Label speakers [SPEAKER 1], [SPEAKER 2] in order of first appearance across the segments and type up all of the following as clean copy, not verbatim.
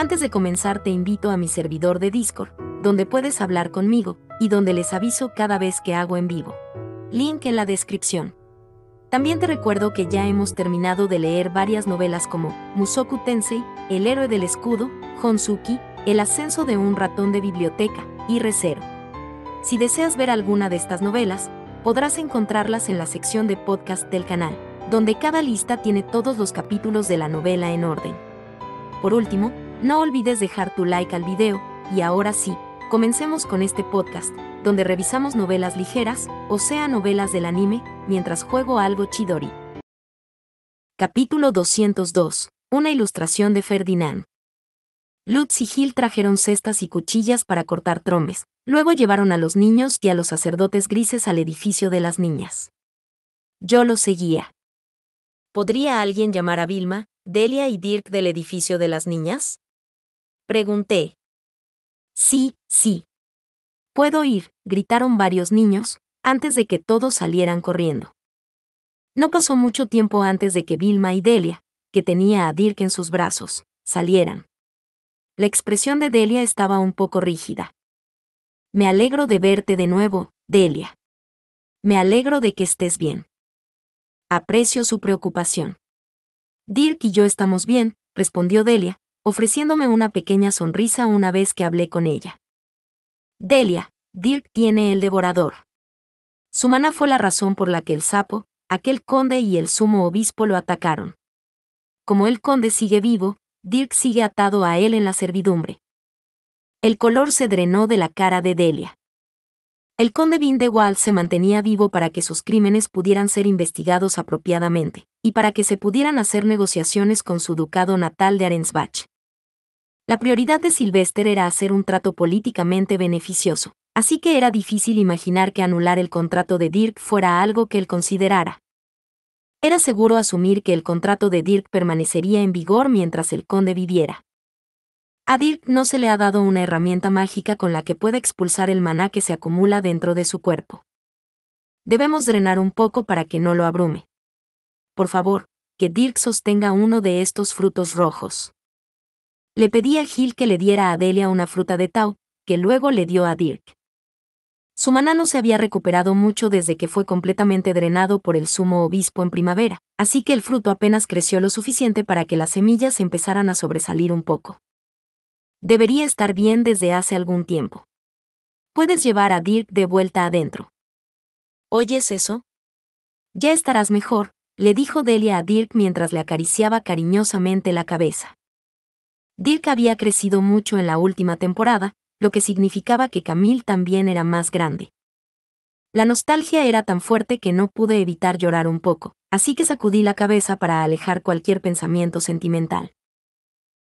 [SPEAKER 1] Antes de comenzar te invito a mi servidor de Discord, donde puedes hablar conmigo, y donde les aviso cada vez que hago en vivo. Link en la descripción. También te recuerdo que ya hemos terminado de leer varias novelas como Mushoku Tensei, El héroe del escudo, Honsuki, El ascenso de un ratón de biblioteca, y Re:Zero. Si deseas ver alguna de estas novelas, podrás encontrarlas en la sección de podcast del canal, donde cada lista tiene todos los capítulos de la novela en orden. Por último, no olvides dejar tu like al video, y ahora sí, comencemos con este podcast, donde revisamos novelas ligeras, o sea novelas del anime, mientras juego algo Chidori. Capítulo 202. Una ilustración de Ferdinand. Lutz y Gil trajeron cestas y cuchillas para cortar trombes, luego llevaron a los niños y a los sacerdotes grises al edificio de las niñas. Yo los seguía. ¿Podría alguien llamar a Vilma, Delia y Dirk del edificio de las niñas? Pregunté. Sí. Puedo ir, gritaron varios niños, antes de que todos salieran corriendo. No pasó mucho tiempo antes de que Vilma y Delia, que tenía a Dirk en sus brazos, salieran. La expresión de Delia estaba un poco rígida. Me alegro de verte de nuevo, Delia. Me alegro de que estés bien. Aprecio su preocupación. Dirk y yo estamos bien, respondió Delia, ofreciéndome una pequeña sonrisa una vez que hablé con ella. Delia, Dirk tiene el devorador. Su maná fue la razón por la que el sapo, aquel conde y el sumo obispo lo atacaron. Como el conde sigue vivo, Dirk sigue atado a él en la servidumbre. El color se drenó de la cara de Delia. El conde Vindewald se mantenía vivo para que sus crímenes pudieran ser investigados apropiadamente, y para que se pudieran hacer negociaciones con su ducado natal de Arensbach. La prioridad de Sylvester era hacer un trato políticamente beneficioso, así que era difícil imaginar que anular el contrato de Dirk fuera algo que él considerara. Era seguro asumir que el contrato de Dirk permanecería en vigor mientras el conde viviera. A Dirk no se le ha dado una herramienta mágica con la que pueda expulsar el maná que se acumula dentro de su cuerpo. Debemos drenar un poco para que no lo abrume. Por favor, que Dirk sostenga uno de estos frutos rojos. Le pedí a Gil que le diera a Delia una fruta de Tau, que luego le dio a Dirk. Su maná no se había recuperado mucho desde que fue completamente drenado por el sumo obispo en primavera, así que el fruto apenas creció lo suficiente para que las semillas empezaran a sobresalir un poco. Debería estar bien desde hace algún tiempo. Puedes llevar a Dirk de vuelta adentro. ¿Oyes eso? Ya estarás mejor, le dijo Delia a Dirk mientras le acariciaba cariñosamente la cabeza. Dirk había crecido mucho en la última temporada, lo que significaba que Camille también era más grande. La nostalgia era tan fuerte que no pude evitar llorar un poco, así que sacudí la cabeza para alejar cualquier pensamiento sentimental.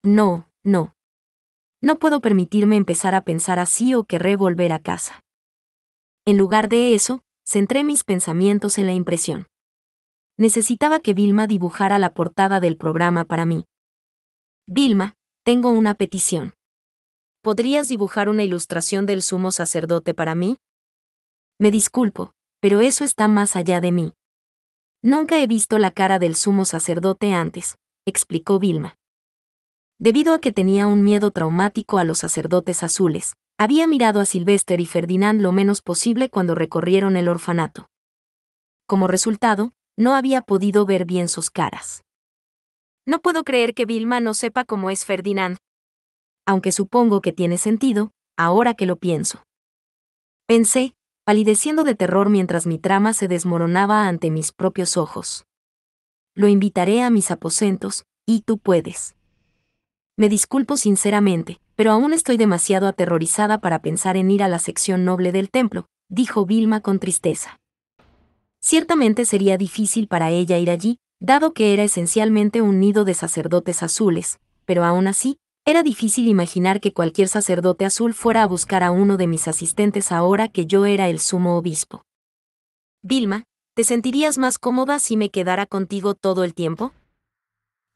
[SPEAKER 1] No puedo permitirme empezar a pensar así o querré volver a casa. En lugar de eso, centré mis pensamientos en la impresión. Necesitaba que Vilma dibujara la portada del programa para mí. Vilma, tengo una petición. ¿Podrías dibujar una ilustración del sumo sacerdote para mí? Me disculpo, pero eso está más allá de mí. Nunca he visto la cara del sumo sacerdote antes, explicó Vilma. Debido a que tenía un miedo traumático a los sacerdotes azules, había mirado a Sylvester y Ferdinand lo menos posible cuando recorrieron el orfanato. Como resultado, no había podido ver bien sus caras. No puedo creer que Vilma no sepa cómo es Ferdinand. Aunque supongo que tiene sentido, ahora que lo pienso. Pensé, palideciendo de terror mientras mi trama se desmoronaba ante mis propios ojos. Lo invitaré a mis aposentos, y tú puedes. Me disculpo sinceramente, pero aún estoy demasiado aterrorizada para pensar en ir a la sección noble del templo, dijo Vilma con tristeza. Ciertamente sería difícil para ella ir allí, dado que era esencialmente un nido de sacerdotes azules, pero aún así, era difícil imaginar que cualquier sacerdote azul fuera a buscar a uno de mis asistentes ahora que yo era el sumo obispo. Vilma, ¿te sentirías más cómoda si me quedara contigo todo el tiempo?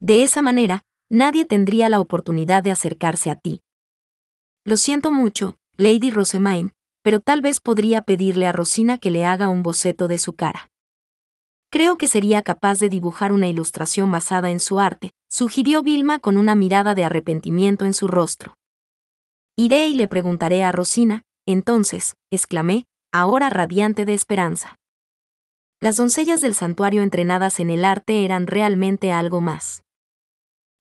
[SPEAKER 1] De esa manera, nadie tendría la oportunidad de acercarse a ti. Lo siento mucho, Lady Rosemaine, pero tal vez podría pedirle a Rosina que le haga un boceto de su cara. Creo que sería capaz de dibujar una ilustración basada en su arte, sugirió Vilma con una mirada de arrepentimiento en su rostro. Iré y le preguntaré a Rosina, entonces, exclamé, ahora radiante de esperanza. Las doncellas del santuario entrenadas en el arte eran realmente algo más.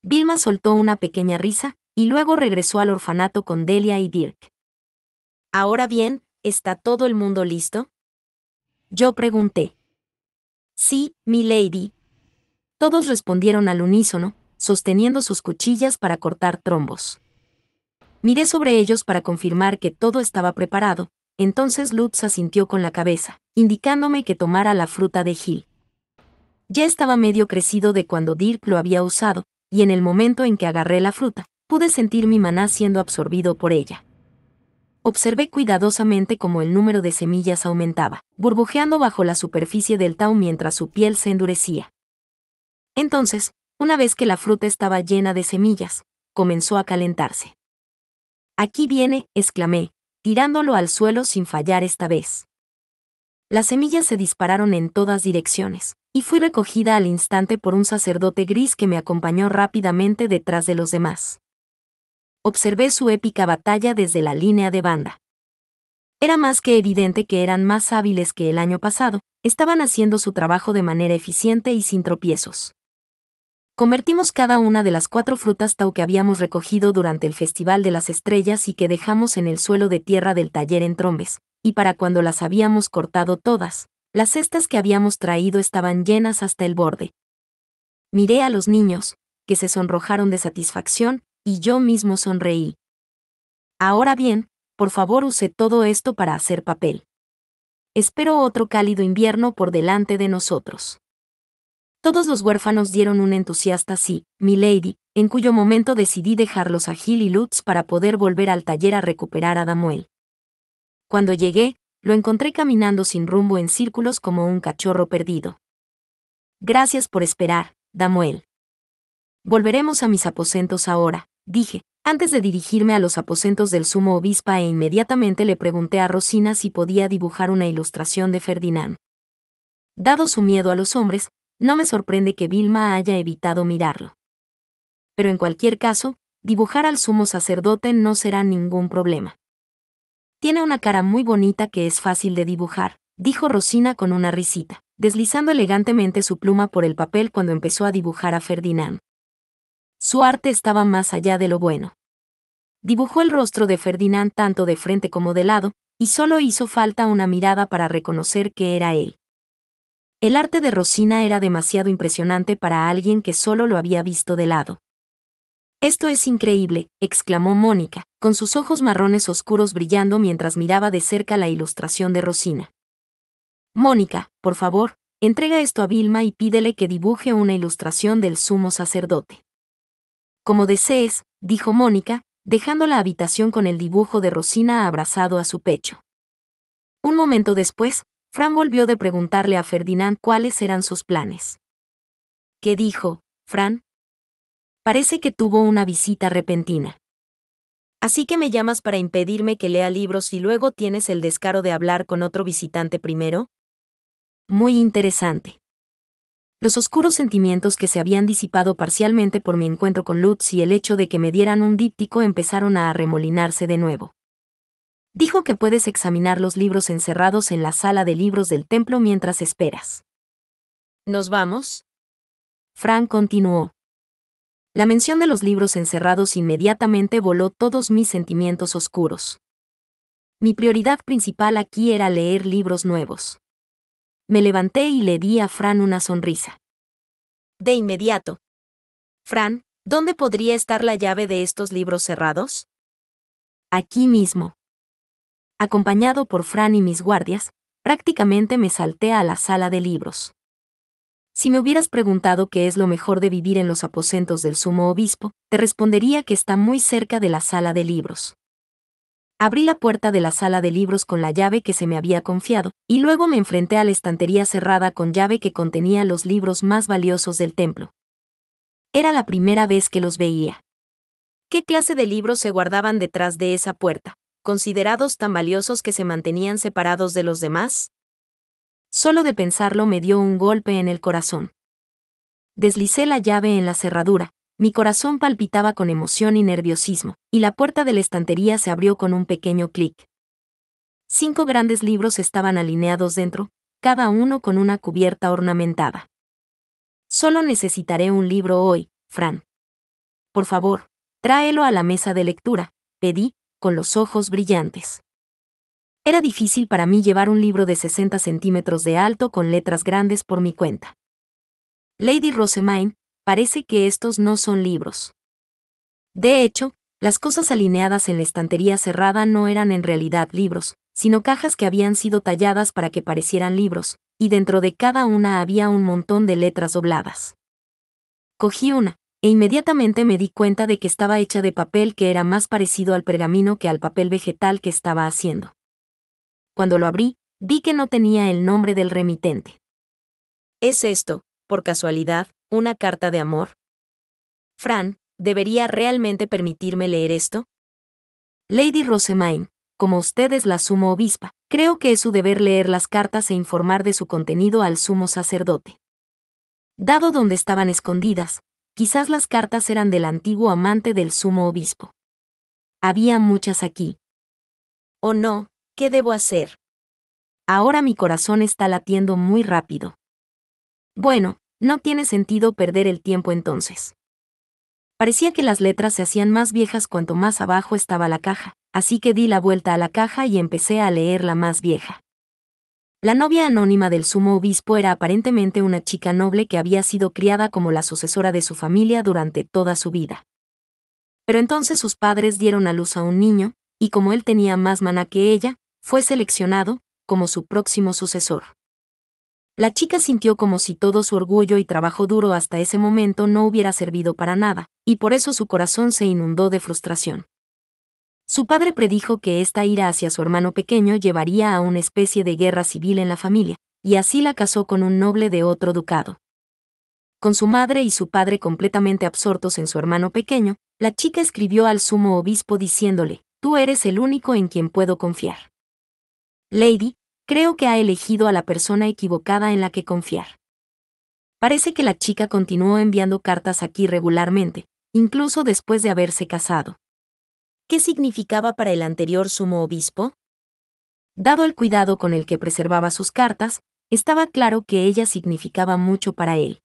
[SPEAKER 1] Vilma soltó una pequeña risa, y luego regresó al orfanato con Delia y Dirk. Ahora bien, ¿está todo el mundo listo? Yo pregunté. Sí, milady. Todos respondieron al unísono, sosteniendo sus cuchillas para cortar trombos. Miré sobre ellos para confirmar que todo estaba preparado, entonces Lutz asintió con la cabeza, indicándome que tomara la fruta de Gil. Ya estaba medio crecido de cuando Dirk lo había usado, y en el momento en que agarré la fruta, pude sentir mi maná siendo absorbido por ella. Observé cuidadosamente cómo el número de semillas aumentaba, burbujeando bajo la superficie del tau mientras su piel se endurecía. Entonces, una vez que la fruta estaba llena de semillas, comenzó a calentarse. Aquí viene, exclamé, tirándolo al suelo sin fallar esta vez. Las semillas se dispararon en todas direcciones, y fui recogida al instante por un sacerdote gris que me acompañó rápidamente detrás de los demás. Observé su épica batalla desde la línea de banda. Era más que evidente que eran más hábiles que el año pasado, estaban haciendo su trabajo de manera eficiente y sin tropiezos. Convertimos cada una de las 4 frutas tau que habíamos recogido durante el Festival de las Estrellas y que dejamos en el suelo de tierra del taller en trombes, y para cuando las habíamos cortado todas, las cestas que habíamos traído estaban llenas hasta el borde. Miré a los niños, que se sonrojaron de satisfacción, y yo mismo sonreí. Ahora bien, por favor use todo esto para hacer papel. Espero otro cálido invierno por delante de nosotros. Todos los huérfanos dieron un entusiasta sí, milady, en cuyo momento decidí dejarlos a Gil y Lutz para poder volver al taller a recuperar a Damuel. Cuando llegué, lo encontré caminando sin rumbo en círculos como un cachorro perdido. Gracias por esperar, Damuel. Volveremos a mis aposentos ahora, dije, antes de dirigirme a los aposentos del sumo obispa e inmediatamente le pregunté a Rosina si podía dibujar una ilustración de Ferdinand. Dado su miedo a los hombres, no me sorprende que Vilma haya evitado mirarlo. Pero en cualquier caso, dibujar al sumo sacerdote no será ningún problema. Tiene una cara muy bonita que es fácil de dibujar, dijo Rosina con una risita, deslizando elegantemente su pluma por el papel cuando empezó a dibujar a Ferdinand. Su arte estaba más allá de lo bueno. Dibujó el rostro de Ferdinand tanto de frente como de lado, y solo hizo falta una mirada para reconocer que era él. El arte de Rosina era demasiado impresionante para alguien que solo lo había visto de lado. «Esto es increíble», exclamó Mónica, con sus ojos marrones oscuros brillando mientras miraba de cerca la ilustración de Rosina. «Mónica, por favor, entrega esto a Vilma y pídele que dibuje una ilustración del sumo sacerdote». «Como desees», dijo Mónica, dejando la habitación con el dibujo de Rosina abrazado a su pecho. Un momento después, Fran volvió de preguntarle a Ferdinand cuáles eran sus planes. ¿Qué dijo, Fran? Parece que tuvo una visita repentina. ¿Así que me llamas para impedirme que lea libros y luego tienes el descaro de hablar con otro visitante primero? Muy interesante. Los oscuros sentimientos que se habían disipado parcialmente por mi encuentro con Lutz y el hecho de que me dieran un díptico empezaron a arremolinarse de nuevo. Dijo que puedes examinar los libros encerrados en la sala de libros del templo mientras esperas. ¿Nos vamos? Fran continuó. La mención de los libros encerrados inmediatamente voló todos mis sentimientos oscuros. Mi prioridad principal aquí era leer libros nuevos. Me levanté y le di a Fran una sonrisa. De inmediato. Fran, ¿dónde podría estar la llave de estos libros cerrados? Aquí mismo. Acompañado por Fran y mis guardias, prácticamente me salté a la sala de libros. Si me hubieras preguntado qué es lo mejor de vivir en los aposentos del sumo obispo, te respondería que está muy cerca de la sala de libros. Abrí la puerta de la sala de libros con la llave que se me había confiado, y luego me enfrenté a la estantería cerrada con llave que contenía los libros más valiosos del templo. Era la primera vez que los veía. ¿Qué clase de libros se guardaban detrás de esa puerta, considerados tan valiosos que se mantenían separados de los demás? Solo de pensarlo me dio un golpe en el corazón. Deslicé la llave en la cerradura, mi corazón palpitaba con emoción y nerviosismo, y la puerta de la estantería se abrió con un pequeño clic. 5 grandes libros estaban alineados dentro, cada uno con una cubierta ornamentada. Solo necesitaré un libro hoy, Fran. Por favor, tráelo a la mesa de lectura, pedí, con los ojos brillantes. Era difícil para mí llevar un libro de 60 centímetros de alto con letras grandes por mi cuenta. Lady Rosamine, parece que estos no son libros. De hecho, las cosas alineadas en la estantería cerrada no eran en realidad libros, sino cajas que habían sido talladas para que parecieran libros, y dentro de cada una había un montón de letras dobladas. Cogí una, e inmediatamente me di cuenta de que estaba hecha de papel que era más parecido al pergamino que al papel vegetal que estaba haciendo. Cuando lo abrí, vi que no tenía el nombre del remitente. ¿Es esto, por casualidad, una carta de amor? Fran, ¿debería realmente permitirme leer esto? Lady Rosamine, como usted es la sumo obispa, creo que es su deber leer las cartas e informar de su contenido al sumo sacerdote. Dado donde estaban escondidas, quizás las cartas eran del antiguo amante del sumo obispo. Había muchas aquí. Oh no, ¿qué debo hacer? Ahora mi corazón está latiendo muy rápido. Bueno, no tiene sentido perder el tiempo entonces. Parecía que las letras se hacían más viejas cuanto más abajo estaba la caja, así que di la vuelta a la caja y empecé a leer la más vieja. La novia anónima del sumo obispo era aparentemente una chica noble que había sido criada como la sucesora de su familia durante toda su vida. Pero entonces sus padres dieron a luz a un niño, y como él tenía más maná que ella, fue seleccionado como su próximo sucesor. La chica sintió como si todo su orgullo y trabajo duro hasta ese momento no hubiera servido para nada, y por eso su corazón se inundó de frustración. Su padre predijo que esta ira hacia su hermano pequeño llevaría a una especie de guerra civil en la familia, y así la casó con un noble de otro ducado. Con su madre y su padre completamente absortos en su hermano pequeño, la chica escribió al sumo obispo diciéndole: «Tú eres el único en quien puedo confiar. Lady, creo que ha elegido a la persona equivocada en la que confiar». Parece que la chica continuó enviando cartas aquí regularmente, incluso después de haberse casado. ¿Qué significaba para el anterior sumo obispo? Dado el cuidado con el que preservaba sus cartas, estaba claro que ella significaba mucho para él.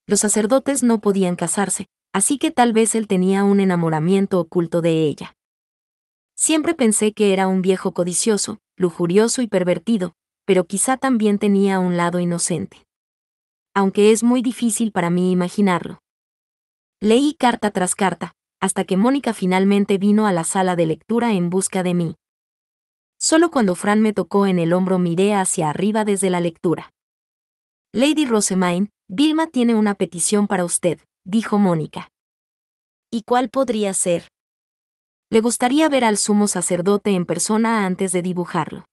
[SPEAKER 1] Los sacerdotes no podían casarse, así que tal vez él tenía un enamoramiento oculto de ella. Siempre pensé que era un viejo codicioso, lujurioso y pervertido, pero quizá también tenía un lado inocente. Aunque es muy difícil para mí imaginarlo. Leí carta tras carta, hasta que Mónica finalmente vino a la sala de lectura en busca de mí. Solo cuando Fran me tocó en el hombro miré hacia arriba desde la lectura. Lady Rosamine, Vilma tiene una petición para usted, dijo Mónica. ¿Y cuál podría ser? Le gustaría ver al sumo sacerdote en persona antes de dibujarlo.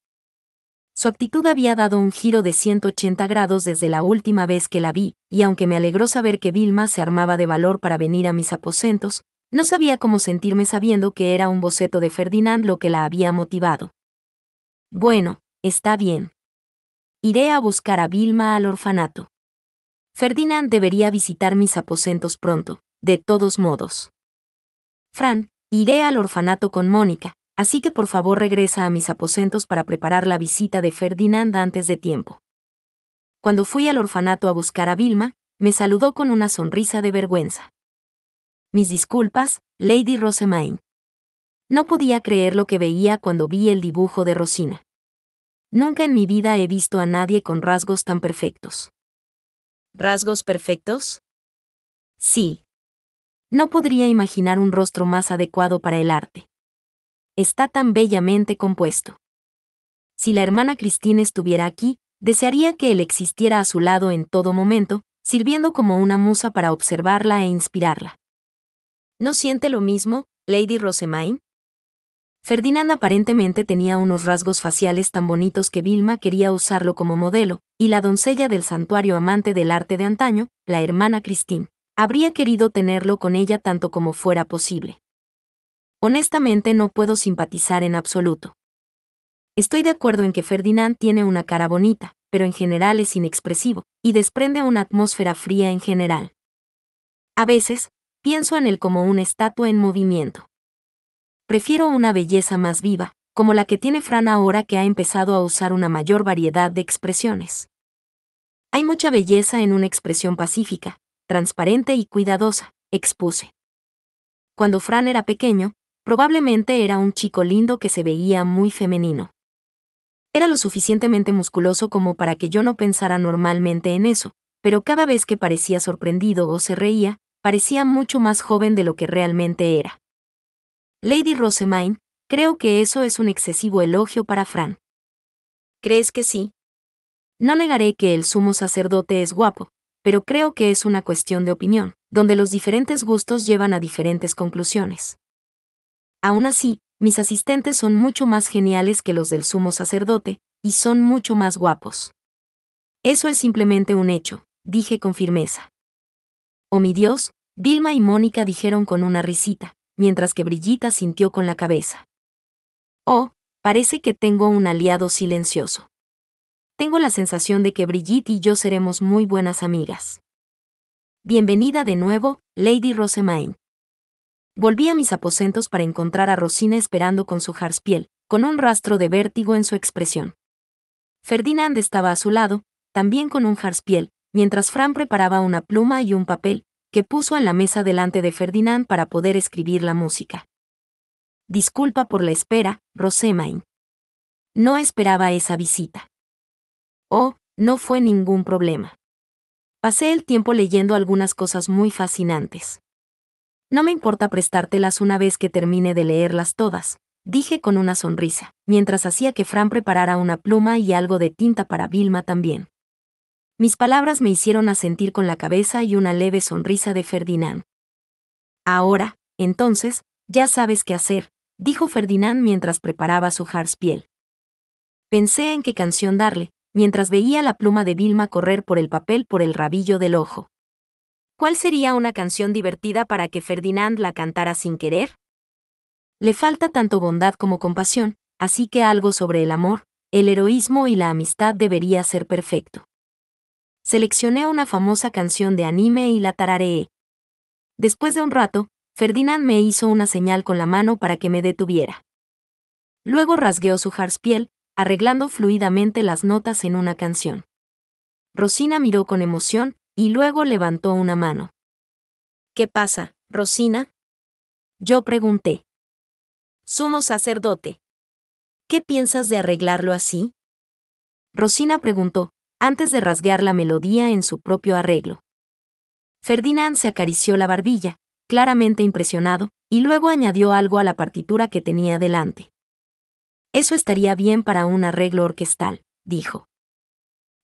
[SPEAKER 1] Su actitud había dado un giro de 180 grados desde la última vez que la vi, y aunque me alegró saber que Vilma se armaba de valor para venir a mis aposentos, no sabía cómo sentirme sabiendo que era un boceto de Ferdinand lo que la había motivado. Bueno, está bien. Iré a buscar a Vilma al orfanato. Ferdinand debería visitar mis aposentos pronto, de todos modos. Fran, iré al orfanato con Mónica, así que por favor regresa a mis aposentos para preparar la visita de Ferdinand antes de tiempo. Cuando fui al orfanato a buscar a Vilma, me saludó con una sonrisa de vergüenza. Mis disculpas, Lady Rosamine. No podía creer lo que veía cuando vi el dibujo de Rosina. Nunca en mi vida he visto a nadie con rasgos tan perfectos. ¿Rasgos perfectos? Sí. No podría imaginar un rostro más adecuado para el arte. Está tan bellamente compuesto. Si la hermana Christine estuviera aquí, desearía que él existiera a su lado en todo momento, sirviendo como una musa para observarla e inspirarla. ¿No siente lo mismo, Lady Rosamine? Ferdinand aparentemente tenía unos rasgos faciales tan bonitos que Vilma quería usarlo como modelo, y la doncella del santuario amante del arte de antaño, la hermana Christine, habría querido tenerlo con ella tanto como fuera posible. Honestamente no puedo simpatizar en absoluto. Estoy de acuerdo en que Ferdinand tiene una cara bonita, pero en general es inexpresivo, y desprende una atmósfera fría en general. A veces, pienso en él como una estatua en movimiento. Prefiero una belleza más viva, como la que tiene Fran ahora que ha empezado a usar una mayor variedad de expresiones. Hay mucha belleza en una expresión pacífica, transparente y cuidadosa, expuse. Cuando Fran era pequeño, probablemente era un chico lindo que se veía muy femenino. Era lo suficientemente musculoso como para que yo no pensara normalmente en eso, pero cada vez que parecía sorprendido o se reía, parecía mucho más joven de lo que realmente era. Lady Rosamine, creo que eso es un excesivo elogio para Fran. ¿Crees que sí? No negaré que el sumo sacerdote es guapo, pero creo que es una cuestión de opinión, donde los diferentes gustos llevan a diferentes conclusiones. Aún así, mis asistentes son mucho más geniales que los del sumo sacerdote, y son mucho más guapos. Eso es simplemente un hecho, dije con firmeza. Oh mi Dios, Vilma y Mónica dijeron con una risita, mientras que Brigitte sintió con la cabeza. Oh, parece que tengo un aliado silencioso. Tengo la sensación de que Brigitte y yo seremos muy buenas amigas. Bienvenida de nuevo, Lady Rosamine. Volví a mis aposentos para encontrar a Rosina esperando con su jarspiel, con un rastro de vértigo en su expresión. Ferdinand estaba a su lado, también con un jarspiel, mientras Fran preparaba una pluma y un papel, que puso en la mesa delante de Ferdinand para poder escribir la música. Disculpa por la espera, Rosamine. No esperaba esa visita. Oh, no fue ningún problema. Pasé el tiempo leyendo algunas cosas muy fascinantes. No me importa prestártelas una vez que termine de leerlas todas, dije con una sonrisa, mientras hacía que Fran preparara una pluma y algo de tinta para Vilma también. Mis palabras me hicieron asentir con la cabeza y una leve sonrisa de Ferdinand. Ahora, entonces, ya sabes qué hacer, dijo Ferdinand mientras preparaba su jarspiel. Pensé en qué canción darle, mientras veía la pluma de Vilma correr por el papel por el rabillo del ojo. ¿Cuál sería una canción divertida para que Ferdinand la cantara sin querer? Le falta tanto bondad como compasión, así que algo sobre el amor, el heroísmo y la amistad debería ser perfecto. Seleccioné una famosa canción de anime y la tarareé. Después de un rato, Ferdinand me hizo una señal con la mano para que me detuviera. Luego rasgueó su jarspiel, arreglando fluidamente las notas en una canción. Rosina miró con emoción, y luego levantó una mano. ¿Qué pasa, Rosina? Yo pregunté. Sumo sacerdote. ¿Qué piensas de arreglarlo así? Rosina preguntó, antes de rasguear la melodía en su propio arreglo. Ferdinand se acarició la barbilla, claramente impresionado, y luego añadió algo a la partitura que tenía delante. Eso estaría bien para un arreglo orquestal, dijo.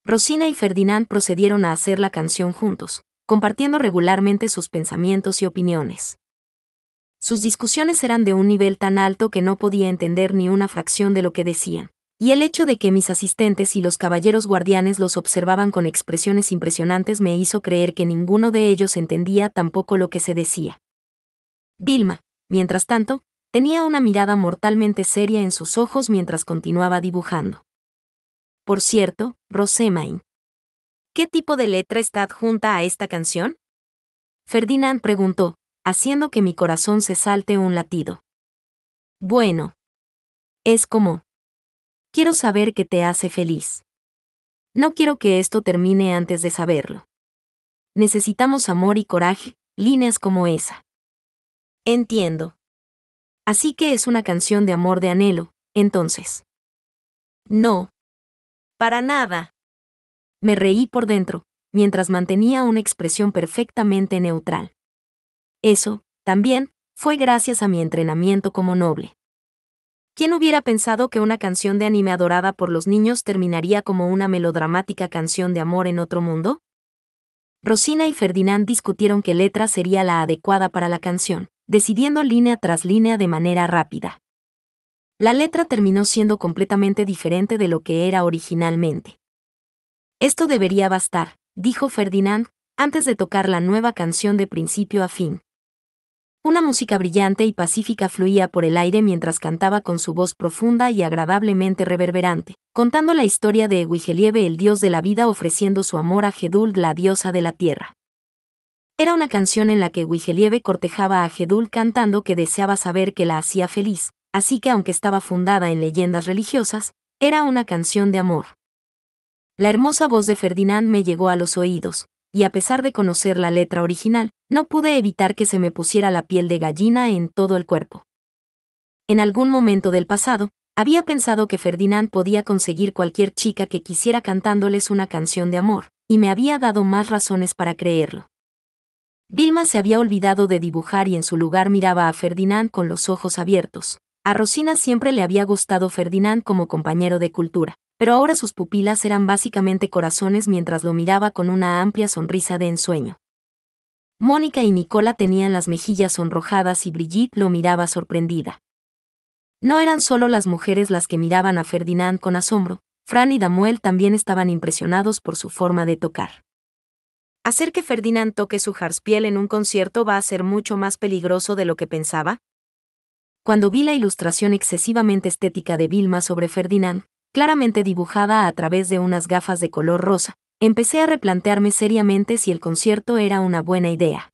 [SPEAKER 1] Rosina y Ferdinand procedieron a hacer la canción juntos, compartiendo regularmente sus pensamientos y opiniones. Sus discusiones eran de un nivel tan alto que no podía entender ni una fracción de lo que decían, y el hecho de que mis asistentes y los caballeros guardianes los observaban con expresiones impresionantes me hizo creer que ninguno de ellos entendía tampoco lo que se decía. Vilma, mientras tanto, tenía una mirada mortalmente seria en sus ojos mientras continuaba dibujando. Por cierto, Rosamine, ¿qué tipo de letra está adjunta a esta canción? Ferdinand preguntó, haciendo que mi corazón se salte un latido. Bueno. Es como. Quiero saber qué te hace feliz. No quiero que esto termine antes de saberlo. Necesitamos amor y coraje, líneas como esa. Entiendo. Así que es una canción de amor de anhelo, entonces. No. Para nada. Me reí por dentro, mientras mantenía una expresión perfectamente neutral. Eso, también, fue gracias a mi entrenamiento como noble. ¿Quién hubiera pensado que una canción de anime adorada por los niños terminaría como una melodramática canción de amor en otro mundo? Rosina y Ferdinand discutieron qué letra sería la adecuada para la canción, decidiendo línea tras línea de manera rápida. La letra terminó siendo completamente diferente de lo que era originalmente. Esto debería bastar, dijo Ferdinand, antes de tocar la nueva canción de principio a fin. Una música brillante y pacífica fluía por el aire mientras cantaba con su voz profunda y agradablemente reverberante, contando la historia de Wigeliebe, el dios de la vida, ofreciendo su amor a Hedul, la diosa de la tierra. Era una canción en la que Wigeliebe cortejaba a Hedul cantando que deseaba saber qué la hacía feliz, así que aunque estaba fundada en leyendas religiosas, era una canción de amor. La hermosa voz de Ferdinand me llegó a los oídos, y a pesar de conocer la letra original, no pude evitar que se me pusiera la piel de gallina en todo el cuerpo. En algún momento del pasado, había pensado que Ferdinand podía conseguir cualquier chica que quisiera cantándoles una canción de amor, y me había dado más razones para creerlo. Vilma se había olvidado de dibujar y en su lugar miraba a Ferdinand con los ojos abiertos. A Rosina siempre le había gustado Ferdinand como compañero de cultura, pero ahora sus pupilas eran básicamente corazones mientras lo miraba con una amplia sonrisa de ensueño. Mónica y Nicola tenían las mejillas sonrojadas y Brigitte lo miraba sorprendida. No eran solo las mujeres las que miraban a Ferdinand con asombro, Fran y Damuel también estaban impresionados por su forma de tocar. ¿Hacer que Ferdinand toque su Hörspiel en un concierto va a ser mucho más peligroso de lo que pensaba? Cuando vi la ilustración excesivamente estética de Vilma sobre Ferdinand, claramente dibujada a través de unas gafas de color rosa, empecé a replantearme seriamente si el concierto era una buena idea.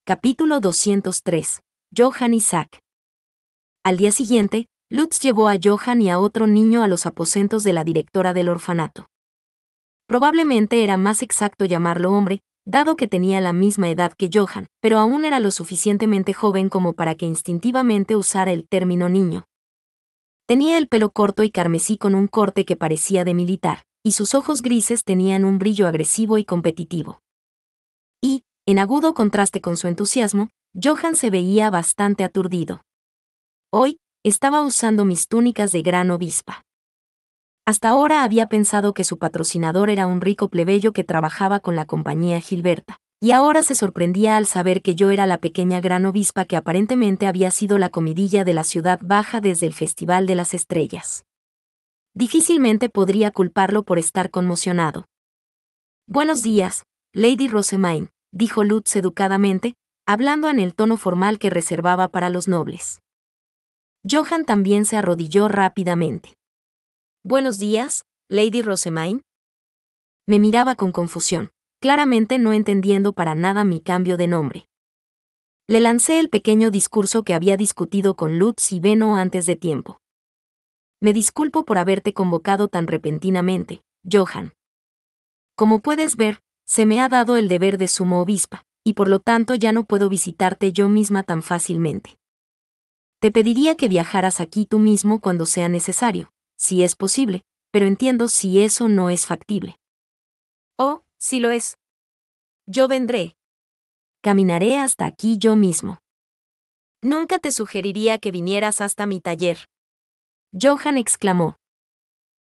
[SPEAKER 1] Capítulo 203. Johann y Zack. Al día siguiente, Lutz llevó a Johann y a otro niño a los aposentos de la directora del orfanato. Probablemente era más exacto llamarlo hombre, dado que tenía la misma edad que Johann, pero aún era lo suficientemente joven como para que instintivamente usara el término niño. Tenía el pelo corto y carmesí con un corte que parecía de militar, y sus ojos grises tenían un brillo agresivo y competitivo. Y, en agudo contraste con su entusiasmo, Johann se veía bastante aturdido. Hoy, estaba usando mis túnicas de gran obispa. Hasta ahora había pensado que su patrocinador era un rico plebeyo que trabajaba con la compañía Gilberta, y ahora se sorprendía al saber que yo era la pequeña gran obispa que aparentemente había sido la comidilla de la ciudad baja desde el Festival de las Estrellas. Difícilmente podría culparlo por estar conmocionado. «Buenos días, Lady Rosamine», dijo Lutz educadamente, hablando en el tono formal que reservaba para los nobles. Johann también se arrodilló rápidamente. «Buenos días, Lady Rosamine». Me miraba con confusión, claramente no entendiendo para nada mi cambio de nombre. Le lancé el pequeño discurso que había discutido con Lutz y Benno antes de tiempo. «Me disculpo por haberte convocado tan repentinamente, Johann. Como puedes ver, se me ha dado el deber de sumo obispa, y por lo tanto ya no puedo visitarte yo misma tan fácilmente. Te pediría que viajaras aquí tú mismo cuando sea necesario, si es posible, pero entiendo si eso no es factible». «Oh, sí lo es. Yo vendré. Caminaré hasta aquí yo mismo». «Nunca te sugeriría que vinieras hasta mi taller», Johann exclamó.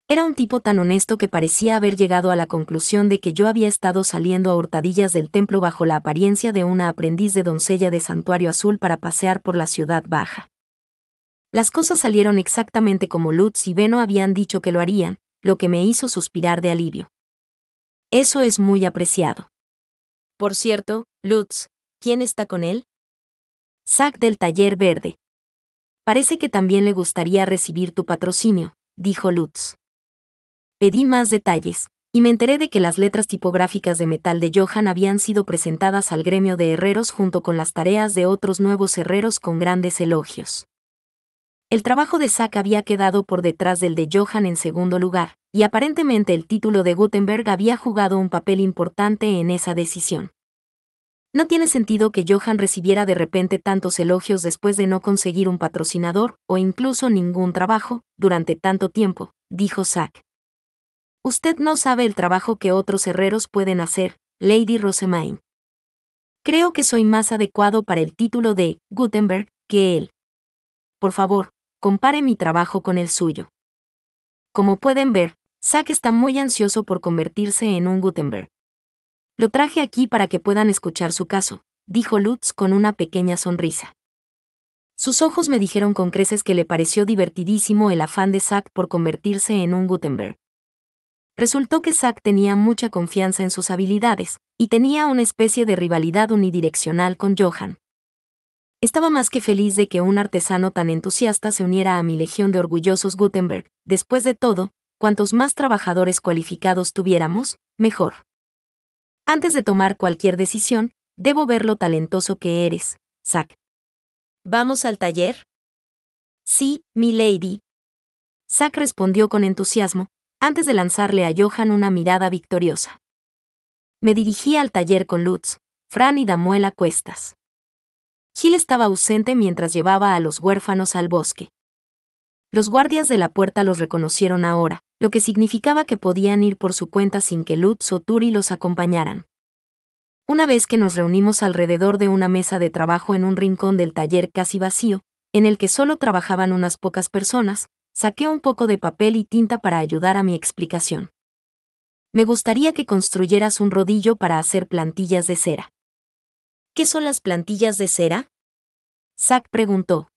[SPEAKER 1] Era un tipo tan honesto que parecía haber llegado a la conclusión de que yo había estado saliendo a hurtadillas del templo bajo la apariencia de una aprendiz de doncella de Santuario Azul para pasear por la ciudad baja. Las cosas salieron exactamente como Lutz y Benno habían dicho que lo harían, lo que me hizo suspirar de alivio. Eso es muy apreciado. «Por cierto, Lutz, ¿quién está con él?» «Zack del Taller Verde. Parece que también le gustaría recibir tu patrocinio», dijo Lutz. Pedí más detalles, y me enteré de que las letras tipográficas de metal de Johann habían sido presentadas al gremio de herreros junto con las tareas de otros nuevos herreros con grandes elogios. El trabajo de Zack había quedado por detrás del de Johann en segundo lugar, y aparentemente el título de Gutenberg había jugado un papel importante en esa decisión. No tiene sentido que Johann recibiera de repente tantos elogios después de no conseguir un patrocinador, o incluso ningún trabajo, durante tanto tiempo, dijo Zack. «Usted no sabe el trabajo que otros herreros pueden hacer, Lady Rosamine. Creo que soy más adecuado para el título de Gutenberg que él. Por favor, compare mi trabajo con el suyo». Como pueden ver, Zack está muy ansioso por convertirse en un Gutenberg. «Lo traje aquí para que puedan escuchar su caso», dijo Lutz con una pequeña sonrisa. Sus ojos me dijeron con creces que le pareció divertidísimo el afán de Zack por convertirse en un Gutenberg. Resultó que Zack tenía mucha confianza en sus habilidades, y tenía una especie de rivalidad unidireccional con Johann. Estaba más que feliz de que un artesano tan entusiasta se uniera a mi legión de orgullosos Gutenberg. Después de todo, cuantos más trabajadores cualificados tuviéramos, mejor. Antes de tomar cualquier decisión, debo ver lo talentoso que eres, Zack. ¿Vamos al taller? Sí, mi lady. Zack respondió con entusiasmo, antes de lanzarle a Johann una mirada victoriosa. Me dirigí al taller con Lutz, Fran y Damuel a cuestas. Gil estaba ausente mientras llevaba a los huérfanos al bosque. Los guardias de la puerta los reconocieron ahora, lo que significaba que podían ir por su cuenta sin que Lutz o Turi los acompañaran. Una vez que nos reunimos alrededor de una mesa de trabajo en un rincón del taller casi vacío, en el que solo trabajaban unas pocas personas, saqué un poco de papel y tinta para ayudar a mi explicación. Me gustaría que construyeras un rodillo para hacer plantillas de cera. ¿Qué son las plantillas de cera? Zack preguntó.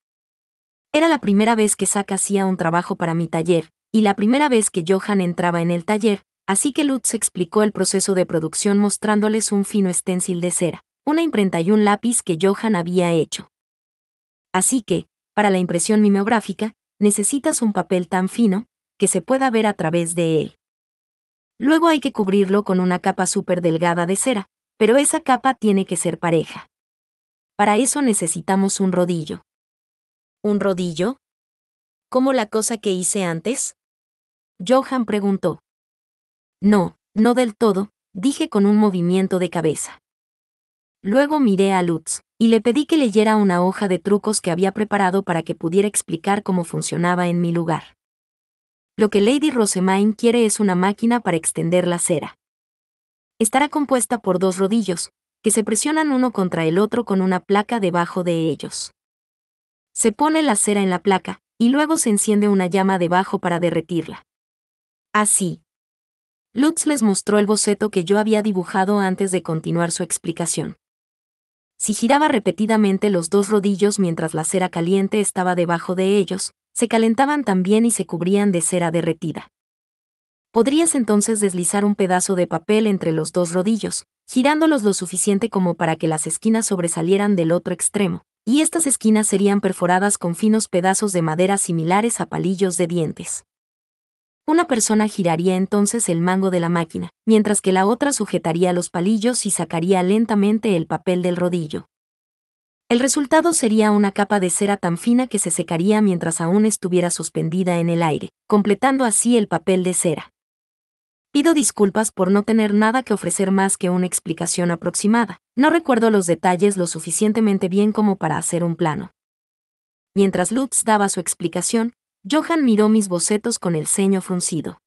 [SPEAKER 1] Era la primera vez que Zack hacía un trabajo para mi taller, y la primera vez que Johann entraba en el taller, así que Lutz explicó el proceso de producción mostrándoles un fino stencil de cera, una imprenta y un lápiz que Johann había hecho. Así que, para la impresión mimeográfica, necesitas un papel tan fino, que se pueda ver a través de él. Luego hay que cubrirlo con una capa súper delgada de cera, pero esa capa tiene que ser pareja. Para eso necesitamos un rodillo. ¿Un rodillo? ¿Como la cosa que hice antes? Johann preguntó. No, no del todo, dije con un movimiento de cabeza. Luego miré a Lutz, y le pedí que leyera una hoja de trucos que había preparado para que pudiera explicar cómo funcionaba en mi lugar. Lo que Lady Rosemaine quiere es una máquina para extender la cera. Estará compuesta por 2 rodillos, que se presionan uno contra el otro con una placa debajo de ellos. Se pone la cera en la placa, y luego se enciende una llama debajo para derretirla. Así. Lutz les mostró el boceto que yo había dibujado antes de continuar su explicación. Si giraba repetidamente los 2 rodillos mientras la cera caliente estaba debajo de ellos, se calentaban también y se cubrían de cera derretida. Podrías entonces deslizar un pedazo de papel entre los 2 rodillos, girándolos lo suficiente como para que las esquinas sobresalieran del otro extremo, y estas esquinas serían perforadas con finos pedazos de madera similares a palillos de dientes. Una persona giraría entonces el mango de la máquina, mientras que la otra sujetaría los palillos y sacaría lentamente el papel del rodillo. El resultado sería una capa de cera tan fina que se secaría mientras aún estuviera suspendida en el aire, completando así el papel de cera. Pido disculpas por no tener nada que ofrecer más que una explicación aproximada. No recuerdo los detalles lo suficientemente bien como para hacer un plano. Mientras Lutz daba su explicación, Johann miró mis bocetos con el ceño fruncido.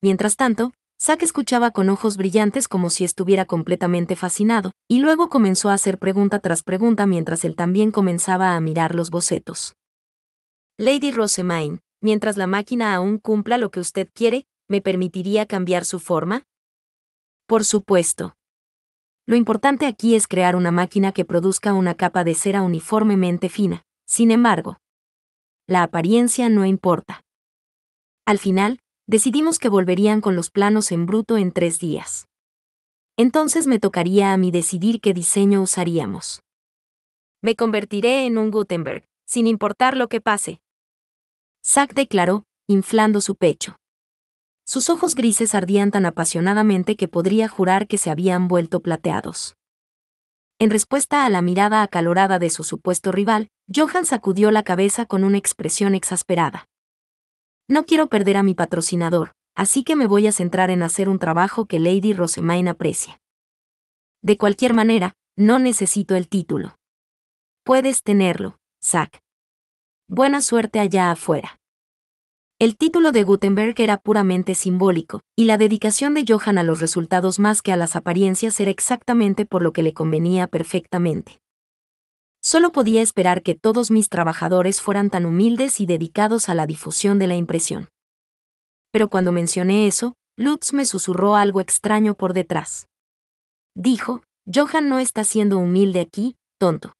[SPEAKER 1] Mientras tanto, Zack escuchaba con ojos brillantes como si estuviera completamente fascinado, y luego comenzó a hacer pregunta tras pregunta mientras él también comenzaba a mirar los bocetos. Lady Rosemaine, mientras la máquina aún cumpla lo que usted quiere, ¿me permitiría cambiar su forma? Por supuesto. Lo importante aquí es crear una máquina que produzca una capa de cera uniformemente fina. Sin embargo, la apariencia no importa. Al final, decidimos que volverían con los planos en bruto en 3 días. Entonces me tocaría a mí decidir qué diseño usaríamos. Me convertiré en un Gutenberg, sin importar lo que pase. Zack declaró, inflando su pecho. Sus ojos grises ardían tan apasionadamente que podría jurar que se habían vuelto plateados. En respuesta a la mirada acalorada de su supuesto rival, Johann sacudió la cabeza con una expresión exasperada. No quiero perder a mi patrocinador, así que me voy a centrar en hacer un trabajo que Lady Rosemaine aprecie. De cualquier manera, no necesito el título. Puedes tenerlo, Zack. Buena suerte allá afuera. El título de Gutenberg era puramente simbólico, y la dedicación de Johann a los resultados más que a las apariencias era exactamente por lo que le convenía perfectamente. Solo podía esperar que todos mis trabajadores fueran tan humildes y dedicados a la difusión de la impresión. Pero cuando mencioné eso, Lutz me susurró algo extraño por detrás. Dijo, Johann no está siendo humilde aquí, tonto.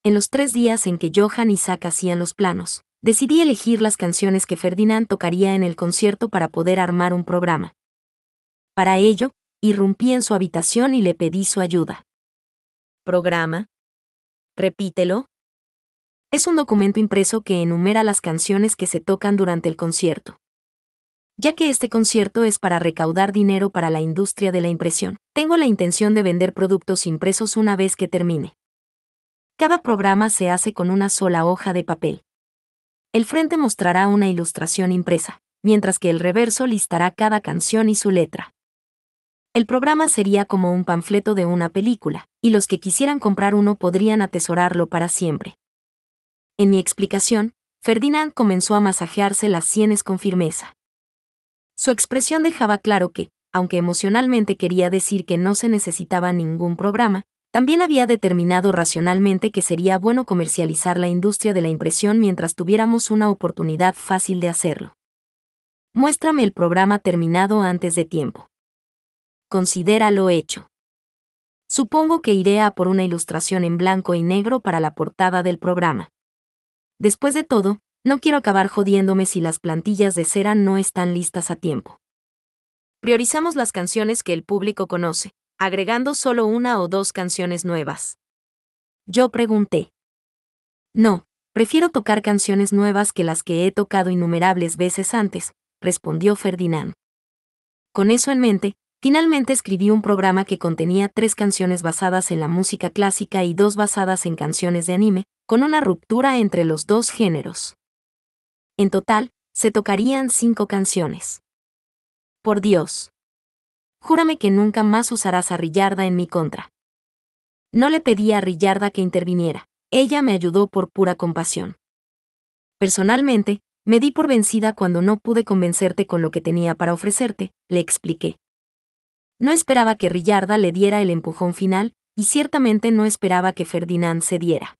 [SPEAKER 1] En los 3 días en que Johann y Zack hacían los planos, decidí elegir las canciones que Ferdinand tocaría en el concierto para poder armar un programa. Para ello, irrumpí en su habitación y le pedí su ayuda. ¿Programa? Repítelo. Es un documento impreso que enumera las canciones que se tocan durante el concierto. Ya que este concierto es para recaudar dinero para la industria de la impresión, tengo la intención de vender productos impresos una vez que termine. Cada programa se hace con una sola hoja de papel. El frente mostrará una ilustración impresa, mientras que el reverso listará cada canción y su letra. El programa sería como un panfleto de una película, y los que quisieran comprar uno podrían atesorarlo para siempre. En mi explicación, Ferdinand comenzó a masajearse las sienes con firmeza. Su expresión dejaba claro que, aunque emocionalmente quería decir que no se necesitaba ningún programa, también había determinado racionalmente que sería bueno comercializar la industria de la impresión mientras tuviéramos una oportunidad fácil de hacerlo. Muéstrame el programa terminado antes de tiempo. Considéralo hecho. Supongo que iré a por una ilustración en blanco y negro para la portada del programa. Después de todo, no quiero acabar jodiéndome si las plantillas de cera no están listas a tiempo. Priorizamos las canciones que el público conoce, agregando solo una o dos canciones nuevas. Yo pregunté. No, prefiero tocar canciones nuevas que las que he tocado innumerables veces antes, respondió Ferdinand. Con eso en mente, finalmente escribí un programa que contenía 3 canciones basadas en la música clásica y 2 basadas en canciones de anime, con una ruptura entre los 2 géneros. En total, se tocarían 5 canciones. Por Dios. Júrame que nunca más usarás a Rillarda en mi contra. No le pedí a Rillarda que interviniera, ella me ayudó por pura compasión. Personalmente, me di por vencida cuando no pude convencerte con lo que tenía para ofrecerte, le expliqué. No esperaba que Rillarda le diera el empujón final, y ciertamente no esperaba que Ferdinand cediera.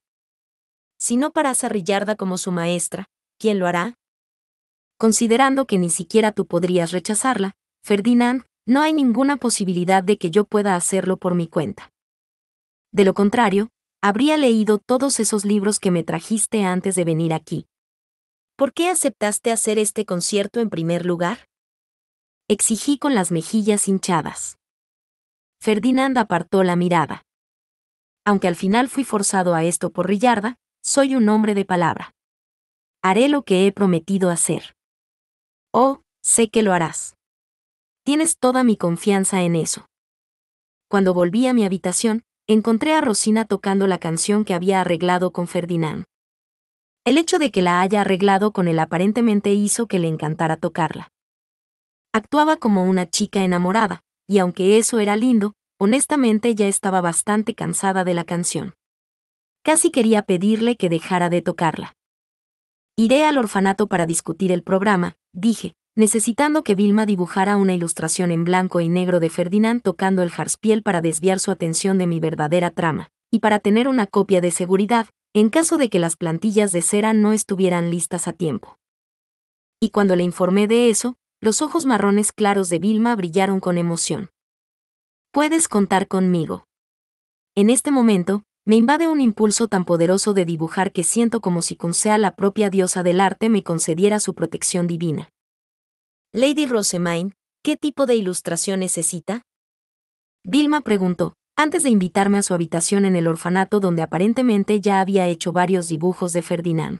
[SPEAKER 1] Si no paras a Rillarda como su maestra, ¿quién lo hará? Considerando que ni siquiera tú podrías rechazarla, Ferdinand, no hay ninguna posibilidad de que yo pueda hacerlo por mi cuenta. De lo contrario, habría leído todos esos libros que me trajiste antes de venir aquí. ¿Por qué aceptaste hacer este concierto en primer lugar? Exigí con las mejillas hinchadas. Ferdinand apartó la mirada. Aunque al final fui forzado a esto por Rillarda, soy un hombre de palabra. Haré lo que he prometido hacer. Oh, sé que lo harás. Tienes toda mi confianza en eso. Cuando volví a mi habitación, encontré a Rosina tocando la canción que había arreglado con Ferdinand. El hecho de que la haya arreglado con él aparentemente hizo que le encantara tocarla. Actuaba como una chica enamorada, y aunque eso era lindo, honestamente ya estaba bastante cansada de la canción. Casi quería pedirle que dejara de tocarla. Iré al orfanato para discutir el programa, dije, necesitando que Vilma dibujara una ilustración en blanco y negro de Ferdinand tocando el jarspiel para desviar su atención de mi verdadera trama, y para tener una copia de seguridad, en caso de que las plantillas de cera no estuvieran listas a tiempo. Y cuando le informé de eso, los ojos marrones claros de Vilma brillaron con emoción. Puedes contar conmigo. En este momento, me invade un impulso tan poderoso de dibujar que siento como si Consea, la propia diosa del arte, me concediera su protección divina. Lady Rosamine, ¿qué tipo de ilustración necesita? Vilma preguntó, antes de invitarme a su habitación en el orfanato donde aparentemente ya había hecho varios dibujos de Ferdinand.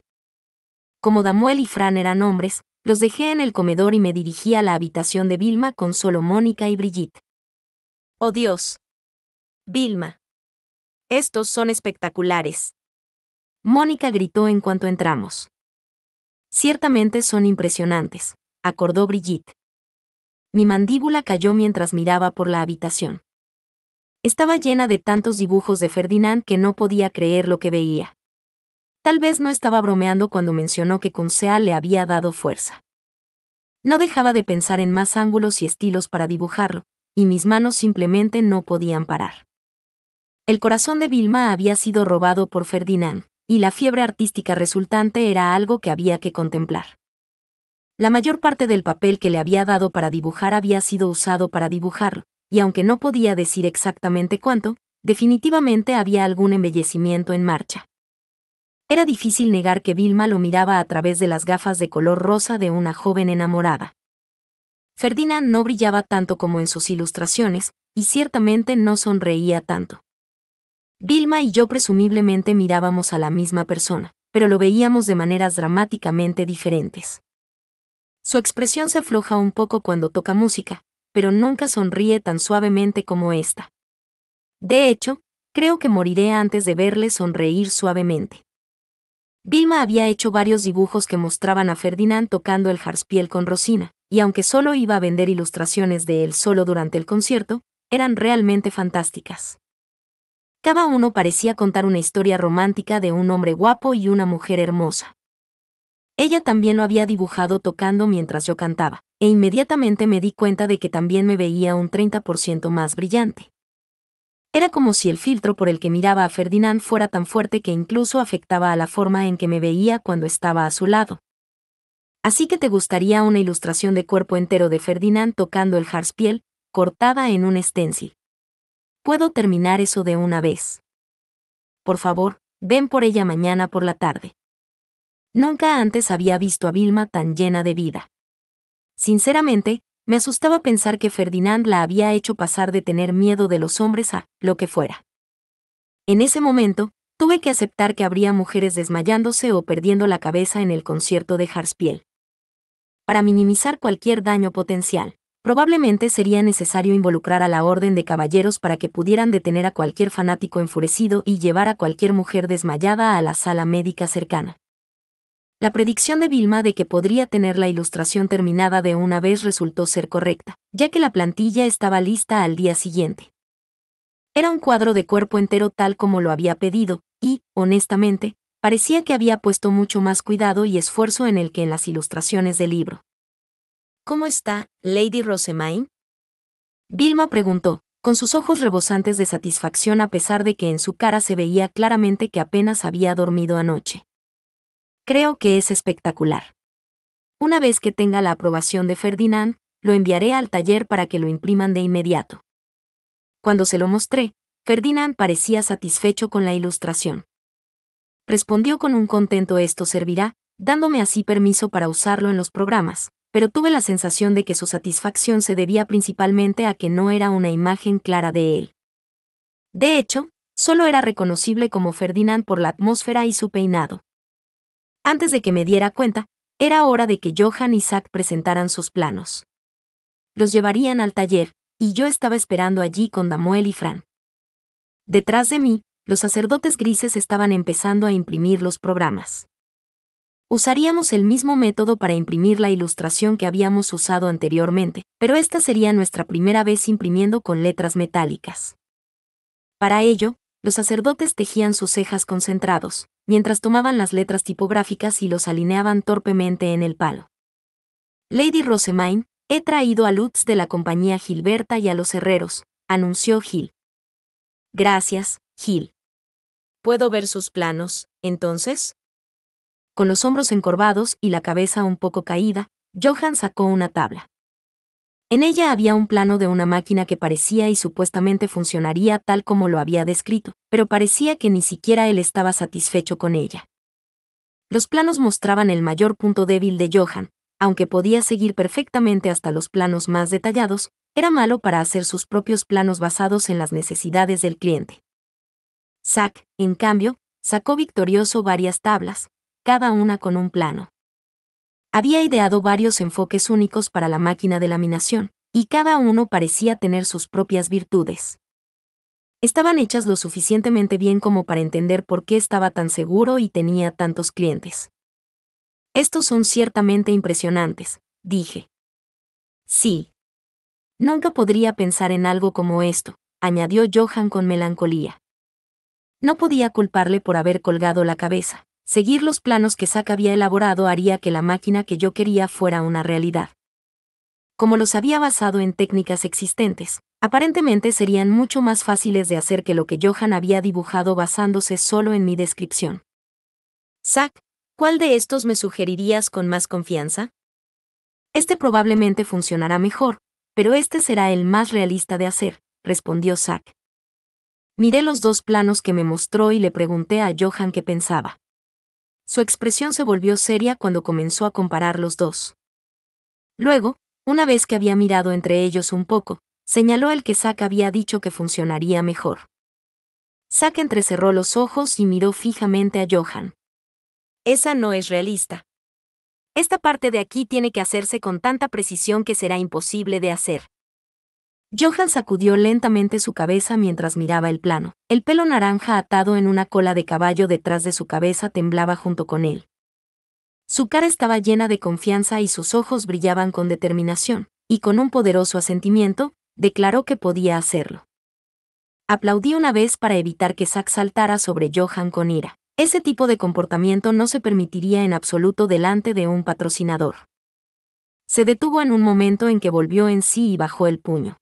[SPEAKER 1] Como Damuel y Fran eran hombres, los dejé en el comedor y me dirigí a la habitación de Vilma con solo Mónica y Brigitte. ¡Oh Dios! Vilma. Estos son espectaculares. Mónica gritó en cuanto entramos. Ciertamente son impresionantes, acordó Brigitte. Mi mandíbula cayó mientras miraba por la habitación. Estaba llena de tantos dibujos de Ferdinand que no podía creer lo que veía. Tal vez no estaba bromeando cuando mencionó que Consea le había dado fuerza. No dejaba de pensar en más ángulos y estilos para dibujarlo, y mis manos simplemente no podían parar. El corazón de Vilma había sido robado por Ferdinand, y la fiebre artística resultante era algo que había que contemplar. La mayor parte del papel que le había dado para dibujar había sido usado para dibujarlo, y aunque no podía decir exactamente cuánto, definitivamente había algún embellecimiento en marcha. Era difícil negar que Vilma lo miraba a través de las gafas de color rosa de una joven enamorada. Ferdinand no brillaba tanto como en sus ilustraciones, y ciertamente no sonreía tanto. Vilma y yo presumiblemente mirábamos a la misma persona, pero lo veíamos de maneras dramáticamente diferentes. Su expresión se afloja un poco cuando toca música, pero nunca sonríe tan suavemente como esta. De hecho, creo que moriré antes de verle sonreír suavemente. Vilma había hecho varios dibujos que mostraban a Ferdinand tocando el jarspiel con Rosina, y aunque solo iba a vender ilustraciones de él solo durante el concierto, eran realmente fantásticas. Cada uno parecía contar una historia romántica de un hombre guapo y una mujer hermosa. Ella también lo había dibujado tocando mientras yo cantaba, e inmediatamente me di cuenta de que también me veía un 30% más brillante. Era como si el filtro por el que miraba a Ferdinand fuera tan fuerte que incluso afectaba a la forma en que me veía cuando estaba a su lado. Así que te gustaría una ilustración de cuerpo entero de Ferdinand tocando el jarspiel, cortada en un stencil. Puedo terminar eso de una vez. Por favor, ven por ella mañana por la tarde. Nunca antes había visto a Vilma tan llena de vida. Sinceramente, me asustaba pensar que Ferdinand la había hecho pasar de tener miedo de los hombres a lo que fuera. En ese momento, tuve que aceptar que habría mujeres desmayándose o perdiendo la cabeza en el concierto de Jarspiel. Para minimizar cualquier daño potencial, probablemente sería necesario involucrar a la Orden de Caballeros para que pudieran detener a cualquier fanático enfurecido y llevar a cualquier mujer desmayada a la sala médica cercana. La predicción de Vilma de que podría tener la ilustración terminada de una vez resultó ser correcta, ya que la plantilla estaba lista al día siguiente. Era un cuadro de cuerpo entero tal como lo había pedido, y, honestamente, parecía que había puesto mucho más cuidado y esfuerzo en él que en las ilustraciones del libro. ¿Cómo está, Lady Rosamine? Vilma preguntó, con sus ojos rebosantes de satisfacción a pesar de que en su cara se veía claramente que apenas había dormido anoche. Creo que es espectacular. Una vez que tenga la aprobación de Ferdinand, lo enviaré al taller para que lo impriman de inmediato. Cuando se lo mostré, Ferdinand parecía satisfecho con la ilustración. Respondió con un contento esto servirá, dándome así permiso para usarlo en los programas, pero tuve la sensación de que su satisfacción se debía principalmente a que no era una imagen clara de él. De hecho, solo era reconocible como Ferdinand por la atmósfera y su peinado. Antes de que me diera cuenta, era hora de que Johann y Zack presentaran sus planos. Los llevarían al taller, y yo estaba esperando allí con Damuel y Fran. Detrás de mí, los sacerdotes grises estaban empezando a imprimir los programas. Usaríamos el mismo método para imprimir la ilustración que habíamos usado anteriormente, pero esta sería nuestra primera vez imprimiendo con letras metálicas. Para ello, los sacerdotes tejían sus cejas concentrados, mientras tomaban las letras tipográficas y los alineaban torpemente en el palo. Lady Rosamine, he traído a Lutz de la compañía Gilberta y a los herreros, anunció Gil. Gracias, Gil. ¿Puedo ver sus planos, entonces? Con los hombros encorvados y la cabeza un poco caída, Johann sacó una tabla. En ella había un plano de una máquina que parecía y supuestamente funcionaría tal como lo había descrito, pero parecía que ni siquiera él estaba satisfecho con ella. Los planos mostraban el mayor punto débil de Johann, aunque podía seguir perfectamente hasta los planos más detallados, era malo para hacer sus propios planos basados en las necesidades del cliente. Zack, en cambio, sacó victorioso varias tablas, cada una con un plano. Había ideado varios enfoques únicos para la máquina de laminación, y cada uno parecía tener sus propias virtudes. Estaban hechas lo suficientemente bien como para entender por qué estaba tan seguro y tenía tantos clientes. Estos son ciertamente impresionantes, dije. Sí. Nunca podría pensar en algo como esto, añadió Johann con melancolía. No podía culparle por haber colgado la cabeza. Seguir los planos que Zack había elaborado haría que la máquina que yo quería fuera una realidad. Como los había basado en técnicas existentes, aparentemente serían mucho más fáciles de hacer que lo que Johann había dibujado basándose solo en mi descripción. Zack, ¿cuál de estos me sugerirías con más confianza? Este probablemente funcionará mejor, pero este será el más realista de hacer, respondió Zack. Miré los dos planos que me mostró y le pregunté a Johann qué pensaba. Su expresión se volvió seria cuando comenzó a comparar los dos. Luego, una vez que había mirado entre ellos un poco, señaló el que Zack había dicho que funcionaría mejor. Zack entrecerró los ojos y miró fijamente a Johan. Esa no es realista. Esta parte de aquí tiene que hacerse con tanta precisión que será imposible de hacer. Johan sacudió lentamente su cabeza mientras miraba el plano. El pelo naranja atado en una cola de caballo detrás de su cabeza temblaba junto con él. Su cara estaba llena de confianza y sus ojos brillaban con determinación, y con un poderoso asentimiento, declaró que podía hacerlo. Aplaudí una vez para evitar que Zack saltara sobre Johan con ira. Ese tipo de comportamiento no se permitiría en absoluto delante de un patrocinador. Se detuvo en un momento en que volvió en sí y bajó el puño.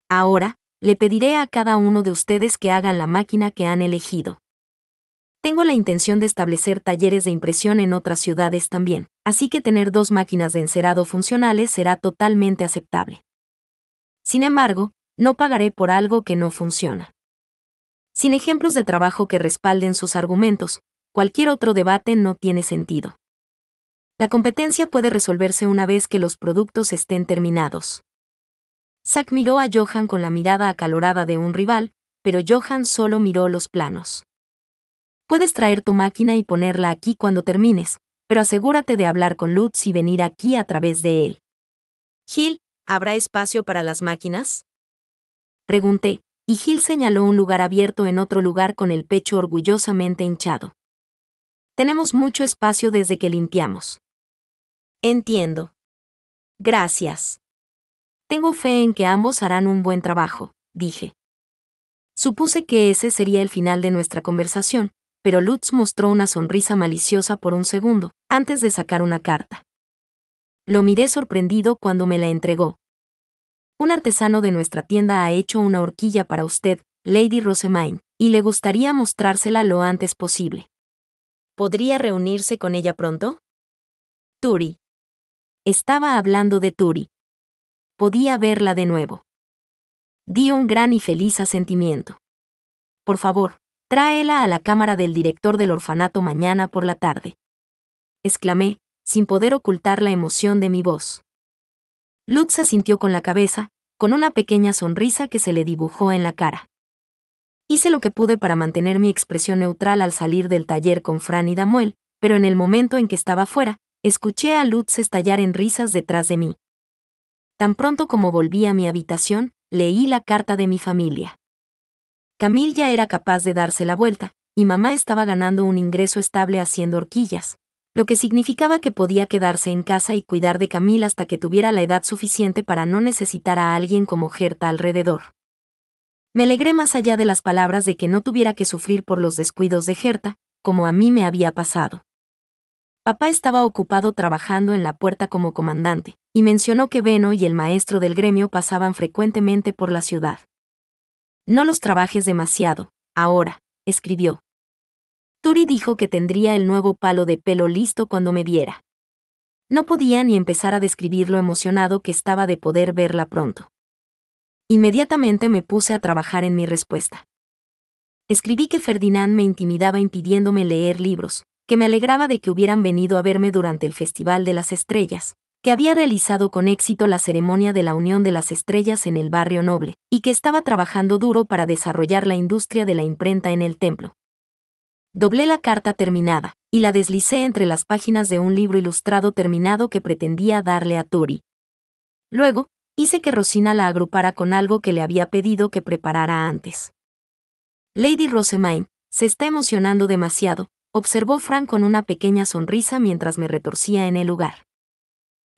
[SPEAKER 1] Ahora, le pediré a cada uno de ustedes que hagan la máquina que han elegido. Tengo la intención de establecer talleres de impresión en otras ciudades también, así que tener 2 máquinas de encerado funcionales será totalmente aceptable. Sin embargo, no pagaré por algo que no funciona. Sin ejemplos de trabajo que respalden sus argumentos, cualquier otro debate no tiene sentido. La competencia puede resolverse una vez que los productos estén terminados. Zack miró a Johan con la mirada acalorada de un rival, pero Johan solo miró los planos. Puedes traer tu máquina y ponerla aquí cuando termines, pero asegúrate de hablar con Lutz y venir aquí a través de él. Gil, ¿habrá espacio para las máquinas? Pregunté, y Gil señaló un lugar abierto en otro lugar con el pecho orgullosamente hinchado. Tenemos mucho espacio desde que limpiamos. Entiendo. Gracias. Tengo fe en que ambos harán un buen trabajo, dije. Supuse que ese sería el final de nuestra conversación, pero Lutz mostró una sonrisa maliciosa por un segundo, antes de sacar una carta. Lo miré sorprendido cuando me la entregó. Un artesano de nuestra tienda ha hecho una horquilla para usted, Lady Rosemaine, y le gustaría mostrársela lo antes posible. ¿Podría reunirse con ella pronto? Turi. Estaba hablando de Turi. Podía verla de nuevo. Di un gran y feliz asentimiento. Por favor, tráela a la cámara del director del orfanato mañana por la tarde. Exclamé, sin poder ocultar la emoción de mi voz. Lutz asintió con la cabeza, con una pequeña sonrisa que se le dibujó en la cara. Hice lo que pude para mantener mi expresión neutral al salir del taller con Fran y Damuel, pero en el momento en que estaba fuera, escuché a Lutz estallar en risas detrás de mí. Tan pronto como volví a mi habitación, leí la carta de mi familia. Camille ya era capaz de darse la vuelta, y mamá estaba ganando un ingreso estable haciendo horquillas, lo que significaba que podía quedarse en casa y cuidar de Camille hasta que tuviera la edad suficiente para no necesitar a alguien como Gerta alrededor. Me alegré más allá de las palabras de que no tuviera que sufrir por los descuidos de Gerta, como a mí me había pasado. Papá estaba ocupado trabajando en la puerta como comandante, y mencionó que Beno y el maestro del gremio pasaban frecuentemente por la ciudad. No los trabajes demasiado, ahora, escribió. Turi dijo que tendría el nuevo palo de pelo listo cuando me viera. No podía ni empezar a describir lo emocionado que estaba de poder verla pronto. Inmediatamente me puse a trabajar en mi respuesta. Escribí que Ferdinand me intimidaba impidiéndome leer libros, que me alegraba de que hubieran venido a verme durante el Festival de las Estrellas, que había realizado con éxito la ceremonia de la Unión de las Estrellas en el barrio noble, y que estaba trabajando duro para desarrollar la industria de la imprenta en el templo. Doblé la carta terminada, y la deslicé entre las páginas de un libro ilustrado terminado que pretendía darle a Turi. Luego, hice que Rosina la agrupara con algo que le había pedido que preparara antes. Lady Rosemaine, se está emocionando demasiado, observó Frank con una pequeña sonrisa mientras me retorcía en el lugar.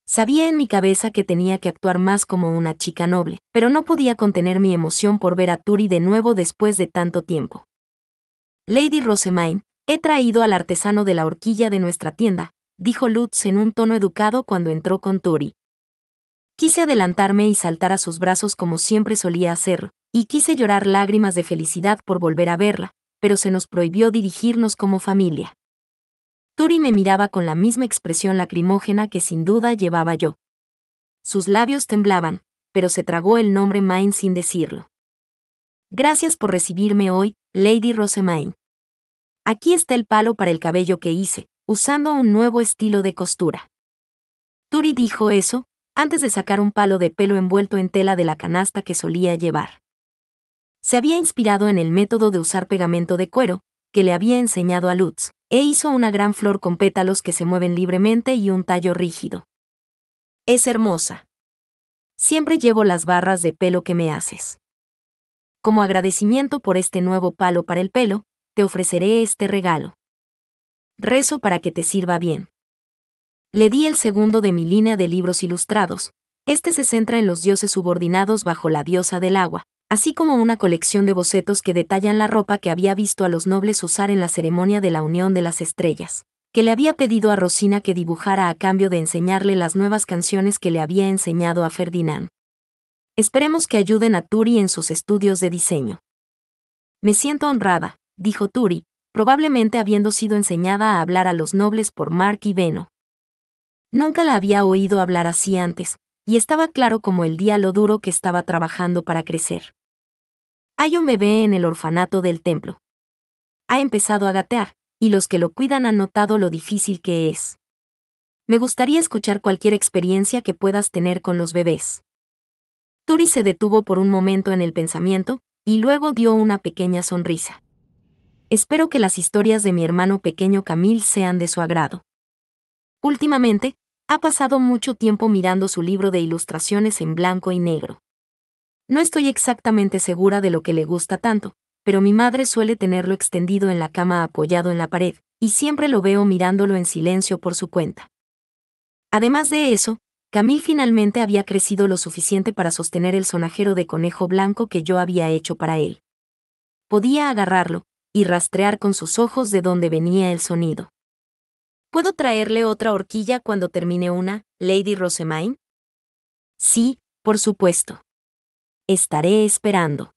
[SPEAKER 1] Sabía en mi cabeza que tenía que actuar más como una chica noble, pero no podía contener mi emoción por ver a Turi de nuevo después de tanto tiempo. Lady Rosemaine, he traído al artesano de la horquilla de nuestra tienda, dijo Lutz en un tono educado cuando entró con Turi. Quise adelantarme y saltar a sus brazos como siempre solía hacerlo, y quise llorar lágrimas de felicidad por volver a verla, pero se nos prohibió dirigirnos como familia. Turi me miraba con la misma expresión lacrimógena que sin duda llevaba yo. Sus labios temblaban, pero se tragó el nombre Maine sin decirlo. Gracias por recibirme hoy, Lady Rosemaine. Aquí está el palo para el cabello que hice, usando un nuevo estilo de costura. Turi dijo eso, antes de sacar un palo de pelo envuelto en tela de la canasta que solía llevar. Se había inspirado en el método de usar pegamento de cuero, que le había enseñado a Lutz, e hizo una gran flor con pétalos que se mueven libremente y un tallo rígido. Es hermosa. Siempre llevo las barras de pelo que me haces. Como agradecimiento por este nuevo palo para el pelo, te ofreceré este regalo. Rezo para que te sirva bien. Le di el segundo de mi línea de libros ilustrados. Este se centra en los dioses subordinados bajo la diosa del agua, así como una colección de bocetos que detallan la ropa que había visto a los nobles usar en la ceremonia de la Unión de las Estrellas, que le había pedido a Rosina que dibujara a cambio de enseñarle las nuevas canciones que le había enseñado a Ferdinand. Esperemos que ayuden a Turi en sus estudios de diseño. Me siento honrada, dijo Turi, probablemente habiendo sido enseñada a hablar a los nobles por Mark y Beno. Nunca la había oído hablar así antes, y estaba claro como el día lo duro que estaba trabajando para crecer. Hay un bebé en el orfanato del templo. Ha empezado a gatear, y los que lo cuidan han notado lo difícil que es. Me gustaría escuchar cualquier experiencia que puedas tener con los bebés. Turi se detuvo por un momento en el pensamiento, y luego dio una pequeña sonrisa. Espero que las historias de mi hermano pequeño Camille sean de su agrado. Últimamente, ha pasado mucho tiempo mirando su libro de ilustraciones en blanco y negro. No estoy exactamente segura de lo que le gusta tanto, pero mi madre suele tenerlo extendido en la cama apoyado en la pared, y siempre lo veo mirándolo en silencio por su cuenta. Además de eso, Camille finalmente había crecido lo suficiente para sostener el sonajero de conejo blanco que yo había hecho para él. Podía agarrarlo, y rastrear con sus ojos de dónde venía el sonido. ¿Puedo traerle otra horquilla cuando termine una, Lady Rosamine? Sí, por supuesto. Estaré esperando.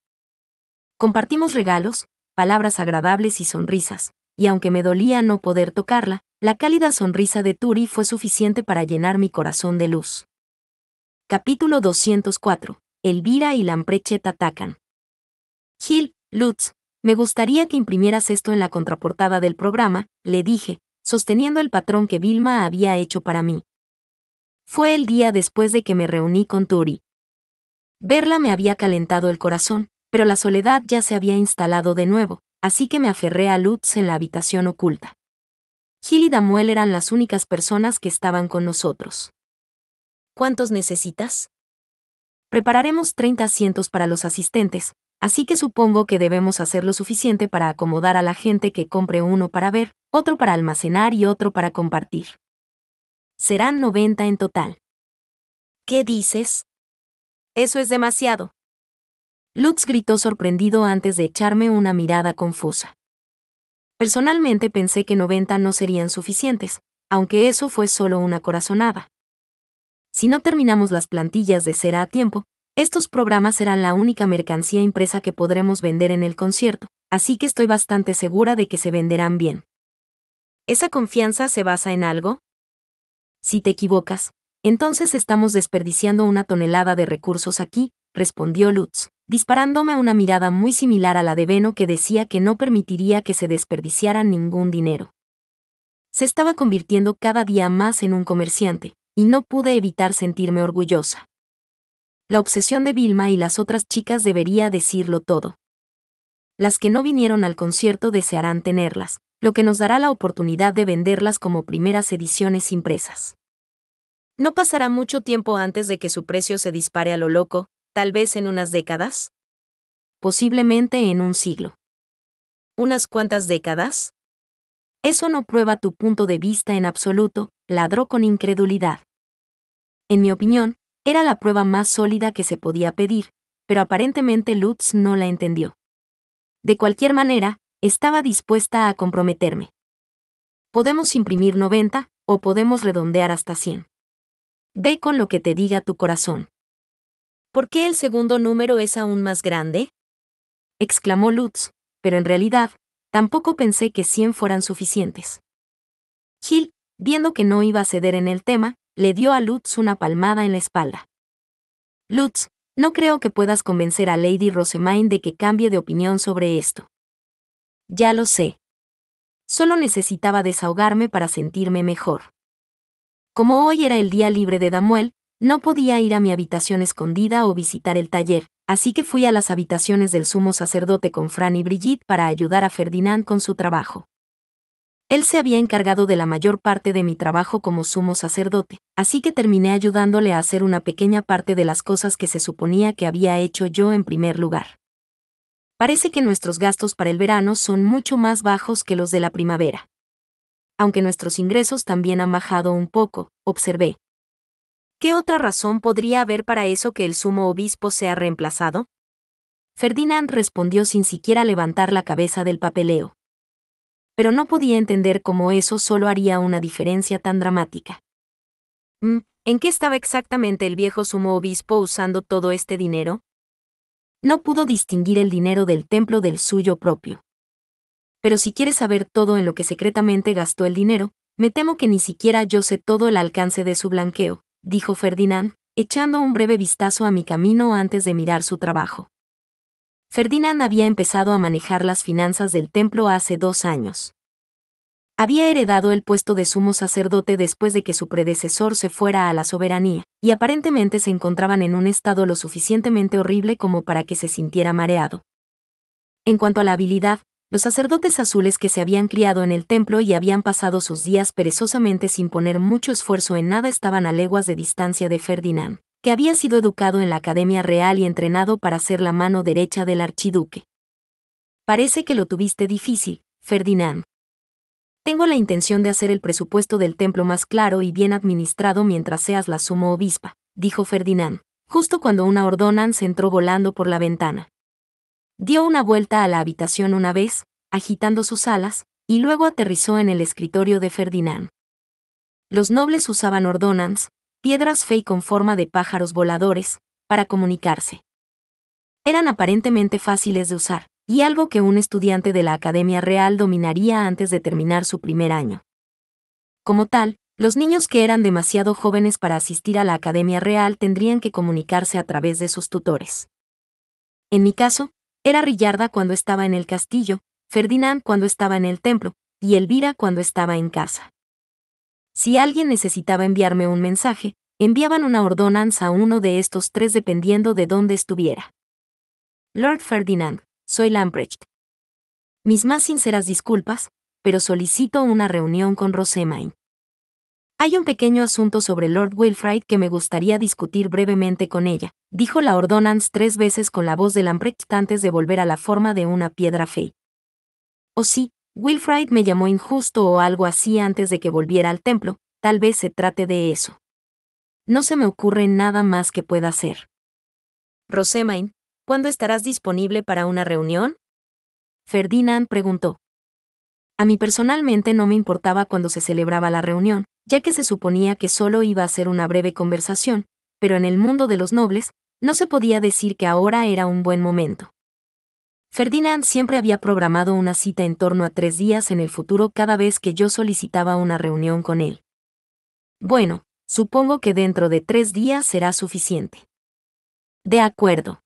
[SPEAKER 1] Compartimos regalos, palabras agradables y sonrisas, y aunque me dolía no poder tocarla, la cálida sonrisa de Turi fue suficiente para llenar mi corazón de luz. Capítulo 204. Elvira y Lamprecht atacan. Gil, Lutz, me gustaría que imprimieras esto en la contraportada del programa, le dije, sosteniendo el patrón que Vilma había hecho para mí. Fue el día después de que me reuní con Turi. Verla me había calentado el corazón, pero la soledad ya se había instalado de nuevo, así que me aferré a Lutz en la habitación oculta. Gil y Damuel eran las únicas personas que estaban con nosotros. ¿Cuántos necesitas? Prepararemos 30 asientos para los asistentes, así que supongo que debemos hacer lo suficiente para acomodar a la gente que compre uno para ver, otro para almacenar y otro para compartir. Serán 90 en total. ¿Qué dices? Eso es demasiado. Lutz gritó sorprendido antes de echarme una mirada confusa. Personalmente pensé que 90 no serían suficientes, aunque eso fue solo una corazonada. Si no terminamos las plantillas de cera a tiempo, estos programas serán la única mercancía impresa que podremos vender en el concierto, así que estoy bastante segura de que se venderán bien. ¿Esa confianza se basa en algo? Si te equivocas, entonces estamos desperdiciando una tonelada de recursos aquí, respondió Lutz, disparándome una mirada muy similar a la de Beno que decía que no permitiría que se desperdiciara ningún dinero. Se estaba convirtiendo cada día más en un comerciante, y no pude evitar sentirme orgullosa. La obsesión de Vilma y las otras chicas debería decirlo todo. Las que no vinieron al concierto desearán tenerlas, lo que nos dará la oportunidad de venderlas como primeras ediciones impresas. ¿No pasará mucho tiempo antes de que su precio se dispare a lo loco, tal vez en unas décadas? Posiblemente en un siglo. ¿Unas cuantas décadas? Eso no prueba tu punto de vista en absoluto, ladró con incredulidad. En mi opinión, era la prueba más sólida que se podía pedir, pero aparentemente Lutz no la entendió. De cualquier manera, estaba dispuesta a comprometerme. Podemos imprimir 90, o podemos redondear hasta 100. Ve con lo que te diga tu corazón. ¿Por qué el segundo número es aún más grande? Exclamó Lutz, pero en realidad, tampoco pensé que 100 fueran suficientes. Gil, viendo que no iba a ceder en el tema, le dio a Lutz una palmada en la espalda. Lutz, no creo que puedas convencer a Lady Rosamine de que cambie de opinión sobre esto. Ya lo sé. Solo necesitaba desahogarme para sentirme mejor. Como hoy era el día libre de Damuel, No podía ir a mi habitación escondida o visitar el taller, así que fui a las habitaciones del sumo sacerdote con Fran y Brigitte para ayudar a Ferdinand con su trabajo. Él se había encargado de la mayor parte de mi trabajo como sumo sacerdote, así que terminé ayudándole a hacer una pequeña parte de las cosas que se suponía que había hecho yo en primer lugar. Parece que nuestros gastos para el verano son mucho más bajos que los de la primavera. Aunque nuestros ingresos también han bajado un poco, observé. ¿Qué otra razón podría haber para eso que el sumo obispo sea reemplazado? Ferdinand respondió sin siquiera levantar la cabeza del papeleo. Pero no podía entender cómo eso solo haría una diferencia tan dramática. ¿En qué estaba exactamente el viejo sumo obispo usando todo este dinero? No pudo distinguir el dinero del templo del suyo propio. Pero si quieres saber todo en lo que secretamente gastó el dinero, me temo que ni siquiera yo sé todo el alcance de su blanqueo, dijo Ferdinand, echando un breve vistazo a mi camino antes de mirar su trabajo. Ferdinand había empezado a manejar las finanzas del templo hace 2 años. Había heredado el puesto de sumo sacerdote después de que su predecesor se fuera a la soberanía, y aparentemente se encontraban en un estado lo suficientemente horrible como para que se sintiera mareado. En cuanto a la habilidad, los sacerdotes azules que se habían criado en el templo y habían pasado sus días perezosamente sin poner mucho esfuerzo en nada estaban a leguas de distancia de Ferdinand, que había sido educado en la Academia Real y entrenado para ser la mano derecha del archiduque. Parece que lo tuviste difícil, Ferdinand. Tengo la intención de hacer el presupuesto del templo más claro y bien administrado mientras seas la sumo obispa, dijo Ferdinand, justo cuando una ordonanza entró volando por la ventana. Dio una vuelta a la habitación una vez, agitando sus alas, y luego aterrizó en el escritorio de Ferdinand. Los nobles usaban ordonances, piedras fey con forma de pájaros voladores, para comunicarse. Eran aparentemente fáciles de usar, y algo que un estudiante de la Academia Real dominaría antes de terminar su primer año. Como tal, los niños que eran demasiado jóvenes para asistir a la Academia Real tendrían que comunicarse a través de sus tutores. En mi caso, era Rillarda cuando estaba en el castillo, Ferdinand cuando estaba en el templo, y Elvira cuando estaba en casa. Si alguien necesitaba enviarme un mensaje, enviaban una ordonanza a uno de estos 3 dependiendo de dónde estuviera. Lord Ferdinand, soy Lamprecht. Mis más sinceras disculpas, pero solicito una reunión con Rosamine. Hay un pequeño asunto sobre Lord Wilfrid que me gustaría discutir brevemente con ella, dijo la ordonance 3 veces con la voz de Lamprecht antes de volver a la forma de una piedra fey. Oh sí, Wilfrid me llamó injusto o algo así antes de que volviera al templo, tal vez se trate de eso. No se me ocurre nada más que pueda hacer. Rosamine, ¿cuándo estarás disponible para una reunión? Ferdinand preguntó. A mí personalmente no me importaba cuando se celebraba la reunión, ya que se suponía que solo iba a ser una breve conversación, pero en el mundo de los nobles, no se podía decir que ahora era un buen momento. Ferdinand siempre había programado una cita en torno a 3 días en el futuro cada vez que yo solicitaba una reunión con él. Bueno, supongo que dentro de 3 días será suficiente. De acuerdo.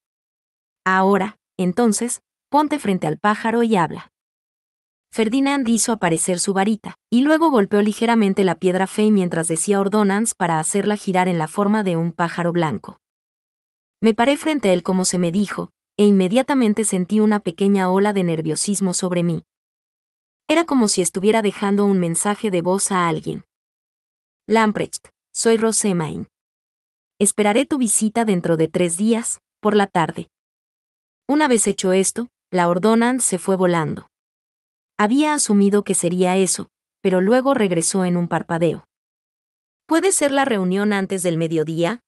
[SPEAKER 1] Ahora, entonces, ponte frente al pájaro y habla. Ferdinand hizo aparecer su varita, y luego golpeó ligeramente la piedra fey mientras decía ordonance para hacerla girar en la forma de un pájaro blanco. Me paré frente a él como se me dijo, e inmediatamente sentí una pequeña ola de nerviosismo sobre mí. Era como si estuviera dejando un mensaje de voz a alguien. Lamprecht, soy Rosamine. Esperaré tu visita dentro de 3 días, por la tarde. Una vez hecho esto, la ordonance se fue volando. Había asumido que sería eso, pero luego regresó en un parpadeo. ¿Puede ser la reunión antes del mediodía?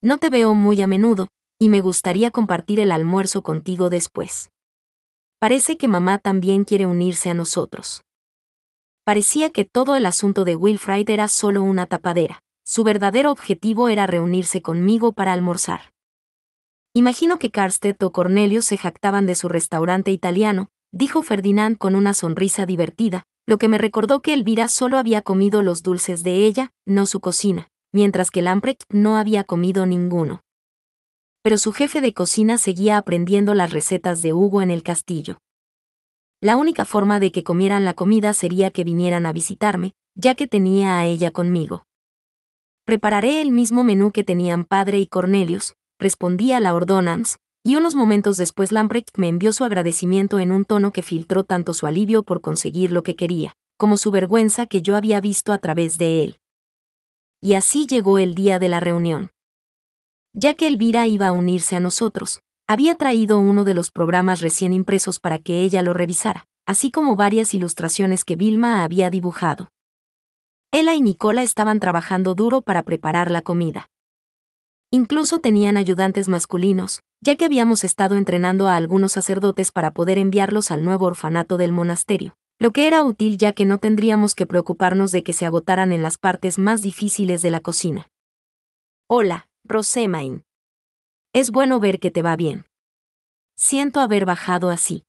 [SPEAKER 1] No te veo muy a menudo, y me gustaría compartir el almuerzo contigo después. Parece que mamá también quiere unirse a nosotros. Parecía que todo el asunto de Wilfrid era solo una tapadera. Su verdadero objetivo era reunirse conmigo para almorzar. Imagino que Karstedt o Cornelio se jactaban de su restaurante italiano, dijo Ferdinand con una sonrisa divertida, lo que me recordó que Elvira solo había comido los dulces de ella, no su cocina, mientras que Lamprecht no había comido ninguno. Pero su jefe de cocina seguía aprendiendo las recetas de Hugo en el castillo. La única forma de que comieran la comida sería que vinieran a visitarme, ya que tenía a ella conmigo. Prepararé el mismo menú que tenían padre y Cornelius, respondí a la ordonance, y unos momentos después Lamprecht me envió su agradecimiento en un tono que filtró tanto su alivio por conseguir lo que quería, como su vergüenza que yo había visto a través de él. Y así llegó el día de la reunión. Ya que Elvira iba a unirse a nosotros, había traído uno de los programas recién impresos para que ella lo revisara, así como varias ilustraciones que Vilma había dibujado. Ella y Nicola estaban trabajando duro para preparar la comida. Incluso tenían ayudantes masculinos, ya que habíamos estado entrenando a algunos sacerdotes para poder enviarlos al nuevo orfanato del monasterio, lo que era útil ya que no tendríamos que preocuparnos de que se agotaran en las partes más difíciles de la cocina. Hola, Rosemain. Es bueno ver que te va bien. Siento haber bajado así.